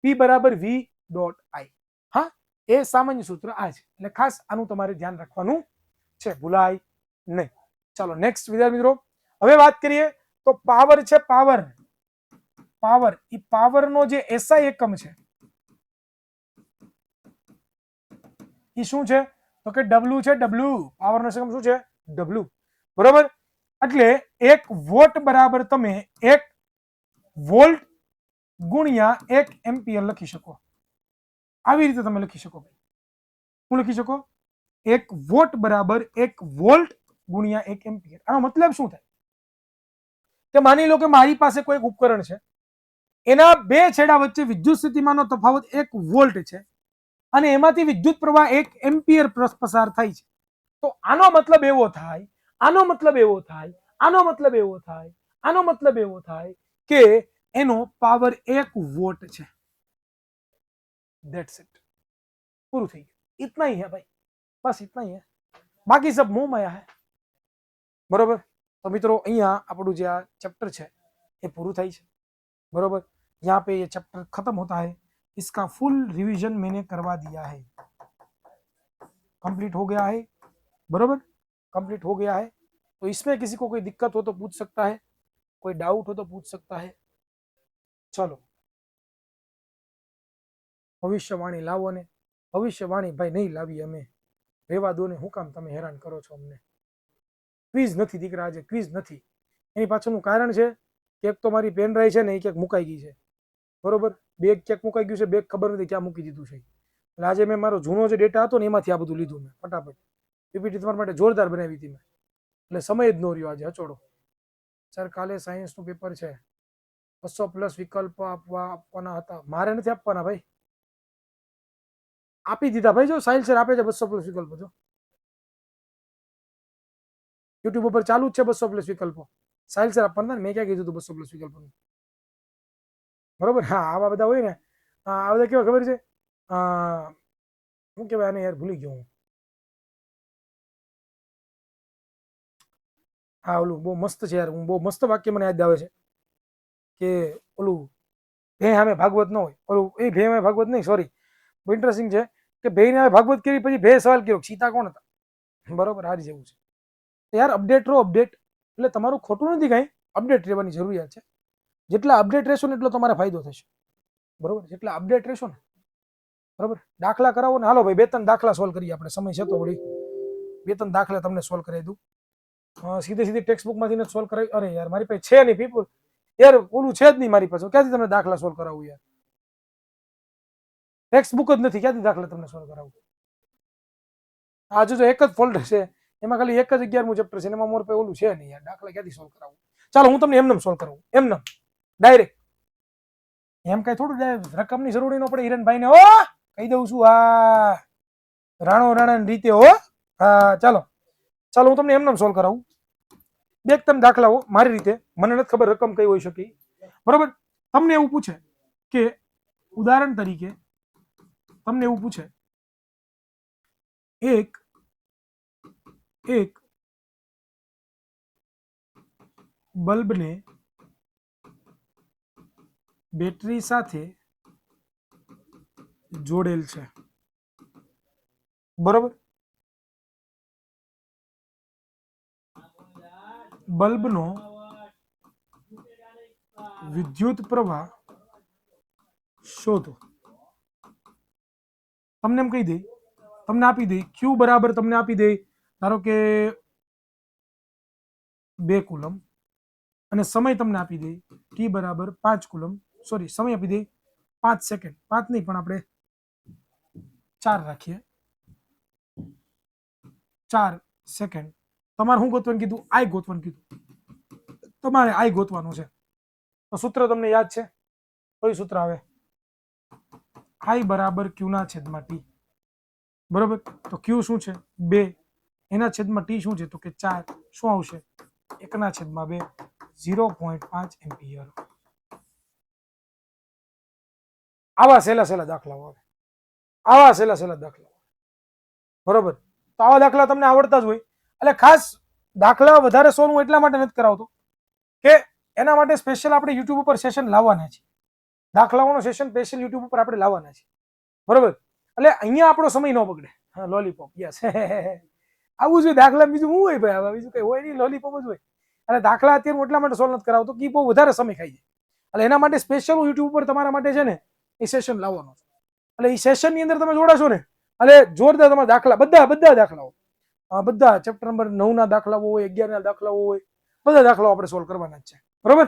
P બરાબર V.I. હા, એ સામાન્ય સૂત્ર આ છે. એટલે ખાસ આનું તમારે ધ્યાન રાખવાનું છે, ભૂલાય નહીં. ચાલો નેક્સ્ટ વિદ્યાર્થી મિત્રો, હવે વાત કરીએ તો પાવર છે. પાવર નો જે એસઆઈ એકમ છે એ શું છે? તો કે ડબલ્યુ છે. પાવર નો એકમ શું છે? ડબલ્યુ. બરોબર? એટલે 1 વોટ બરાબર તમે 1 વોલ્ટ ગુણ્યા 1 એમ્પિયર લખી શકો. આવી રીતે તમે લખી શકો. શું લખી શકો? 1 વોટ બરાબર 1 વોલ્ટ ગુણ્યા 1 એમ્પિયર. આનો મતલબ શું થાય? કે માની લો કે મારી પાસે કોઈ ઉપકરણ છે, એના બે છેડા વચ્ચે વિદ્યુત સ્થિતિમાનનો તફાવત 1 વોલ્ટ છે અને એમાંથી વિદ્યુત પ્રવાહ 1 એમ્પિયર પસાર થાય છે. તો આનો મતલબ એવો થાય કે એનો પાવર 1 વોટ છે. That's it. પૂરું થઈ ગયું. इतना ही है भाई, बस इतना ही है, बाकी सब मुंह माया है. बरोबर? तो मित्रों અહીંયા આપણું જે આ ચેપ્ટર છે એ પૂરું થાય છે. बरोबर? यहाँ पे ये चैप्टर खत्म होता है. इसका फुल रिवीजन मैंने करवा दिया है, कंप्लीट हो गया है. बरोबर? कंप्लीट हो गया है. तो इसमें किसी को कोई दिक्कत हो तो पूछ सकता है, कोई डाउट हो तो पूछ सकता है. चलो ભવિષ્યવાણી લાવો ને. ભવિષ્યવાણી ભાઈ નહીં લાવી અમે, રેવા દો ને, શું કામ તમે હેરાન કરો છો અમને. ક્વિઝ નથી દીકરા, આજે ક્વિઝ નથી. એની પાછળનું કારણ છે કે એક તો મારી પેન ડ્રાઈવ છે ને એ ક્યાંક મુકાઈ ગઈ છે, બરોબર. બેગ ક્યાંક મુકાઈ ગયું છે, બેગ ખબર નથી ક્યાં મૂકી દીધું છે. એટલે આજે મેં મારો જૂનો જે ડેટા હતો ને એમાંથી આ બધું લીધું મેં ફટાફટ. પીપીટી તમારા માટે જોરદાર બનાવી હતી મેં, એટલે સમય જ ન રહ્યો આજે હચોડો. સર કાલે સાયન્સનું પેપર છે, 200+ વિકલ્પ આપવાના હતા. મારે નથી આપવાના ભાઈ, આપી દીધા ભાઈ. જો સાહિલ સર આપે છે 200+ વિકલ્પો. જો યુટ્યુબ ઉપર ચાલુ જ છે 200+ વિકલ્પો. સાહિલ સર આપવાના, મેં ક્યાં કીધું હતું 200+ વિકલ્પોનું, બરોબર. હા, આવા બધા હોય ને, આ બધા કેવા ખબર છે, શું કહેવાય આને યાર, ભૂલી ગયો હું. હા, ઓલું બહુ મસ્ત છે યાર, હું બહુ મસ્ત વાક્ય મને યાદ આવે છે કે ઓલું ભે સામે ભાગવત ન હોય, ઓલું એ ભે સામે ભાગવત નહીં, સોરી, બહુ ઇન્ટરેસ્ટિંગ છે કે ભે ને ભાગવત કરી પછી ભે સવાલ કર્યો સીતા કોણ હતા, બરોબર. હારી જેવું છે યાર. અપડેટ રહો, અપડેટ. એટલે તમારું ખોટું નથી કાંઈ, અપડેટ રહેવાની જરૂરિયાત છે. જેટલા અપડેટ રહેશો ને એટલો તમારે ફાયદો થશે, બરોબર. જેટલા અપડેટ રહેશો ને, બરોબર. દાખલા કરાવો ને, હાલો ભાઈ 2-3 દાખલા સોલ્વ કરીએ આપણે, સમય છે તો વળી 2-3 દાખલા તમને સોલ્વ કરાવી દઉં. સીધી ટેક્સ્ટ બુક માંથી સોલ્વ કરાવી. અરે યાર મારી પાસે છે નહીં પીપલ, યાર ઓલું છે જ નહીં મારી પાસે, ક્યાંથી તમને દાખલા સોલ્વ કરાવું યાર. ટેક્સ્ટ બુક જ નથી, ક્યાંથી દાખલા તમને સોલ્વ કરાવું. આજે જો એક જ ફોલ્ડર છે, એમાં ખાલી એક જ 11મું ચેપ્ટર છે, એમાં મોર પાસે ઓલું છે નહીં યાર, દાખલા ક્યાંથી સોલ્વ કરાવું. ચાલો હું તમને એમને સોલ્વ કરાવું, એમને ડાયરેક્ટ. એમ કઈ થોડું રકમની જરૂરી ન પડે હિરણભાઈ ને. ઓ કહી દઉં છું, હા રાણા રીતે હો. હા ચાલો ચાલો હું તમને એમને સોલ્વ કરાવું. 2-3 દાખલાઓ મારી રીતે, મને નથી ખબર રકમ કઈ હોઈ શકે, બરોબર. તમને એવું પૂછે કે ઉદાહરણ તરીકે તમને એવું પૂછે એક બલ્બને બેટરી સાથે જોડેલ છે, બરોબર. બલ્બનો વિદ્યુત પ્રવાહ શોધો. તમને એમ કહી દે, તમને આપી દે ક્યુ બરાબર, તમને આપી દે ધારો કે 2 કુલમ, અને સમય તમને આપી દે ટી બરાબર 5 કુલમ, સોરી સમય આપી દે 5 સેકન્ડ, 5 નહીં પણ આપણે 4 રાખીએ, 4 સેકન્ડ. તમારે શું ગોતવાનું કીધું? આઈ ગોતવાનું કીધું. તમારે આઈ ગોતવાનું છે. તો સૂત્ર તમને યાદ છે? કયું સૂત્ર આવે? આઈ બરાબર ક્યુ ના છેદમાં ટી, બરોબર. તો ક્યુ શું છે? 2, એના છેદમાં ટી શું છે? તો કે 4. શું આવશે? 1/2, 0.5 એમ્પિયર. આવા સહેલા દાખલાઓ આવે, આવા સહેલા દાખલાઓ, બરોબર. તો આવા દાખલા તમને આવડતા જ હોય. એટલે ખાસ દાખલા વધારે સોલ્વ હું એટલા માટે નથી કરાવતો કે એના માટે સ્પેશિયલ આપણે યુટ્યુબ ઉપર સેશન લાવવાના છે, દાખલાઓનો સેશન સ્પેશિયલ યુટ્યુબ ઉપર આપણે લાવવાના છે, બરોબર. એટલે અહીંયા આપણો સમય ન બગડે. હા લોલીપોપ, યસ. આવું જોઈએ દાખલા, બીજું શું હોય ભાઈ, આવા બીજું કઈ હોય નહીં, લોલીપોપ જ હોય. અને દાખલા અત્યારે હું એટલા માટે સોલ્વ નથી કરાવતો કે બહુ વધારે સમય ખાઈ જાય. એટલે એના માટે સ્પેશિયલ હું યુટ્યુબ ઉપર તમારા માટે છે ને એ સેશન લાવવાનો છે. એટલે એ સેશનની અંદર તમે જોડાશો ને એટલે જોરદાર તમારા દાખલા, બધા દાખલાઓ, બધા ચેપ્ટર નંબર 9 ના દાખલાઓ હોય, 11 ના દાખલાઓ હોય, બધા દાખલાઓ આપણે સોલ્વ કરવાના જ છે, બરોબર.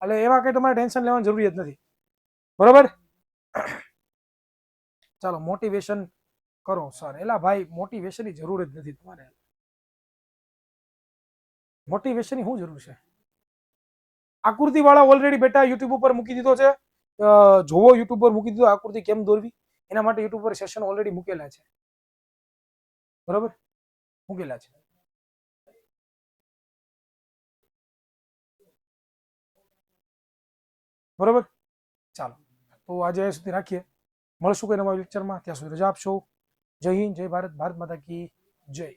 એટલે એમાં કઈ તમારે ટેન્શન લેવાની જરૂરિયાત નથી, બરોબર. ચાલો મોટિવેશન કરો સર. એલા ભાઈ મોટિવેશનની જરૂર જ નથી તમારે, મોટિવેશનની શું જરૂર છે? આકૃતિ વાળા ઓલરેડી બેટા યુટ્યુબ ઉપર મૂકી દીધો છે, જોવો યુટ્યુબ પર મૂકી દીધો આકૃતિ કેમ દોરવી, એના માટે યુટ્યુબ પર સેશન ઓલરેડી મૂકેલા છે, બરોબર, મૂકેલા છે. બરોબર. ચાલો તો આજે સુધી રાખીએ, મળશું કોઈ નવા લેક્ચરમાં. ત્યાં સુધી રજા આપશો. જય હિન્દ, જય ભારત, ભારત માતા કી જય.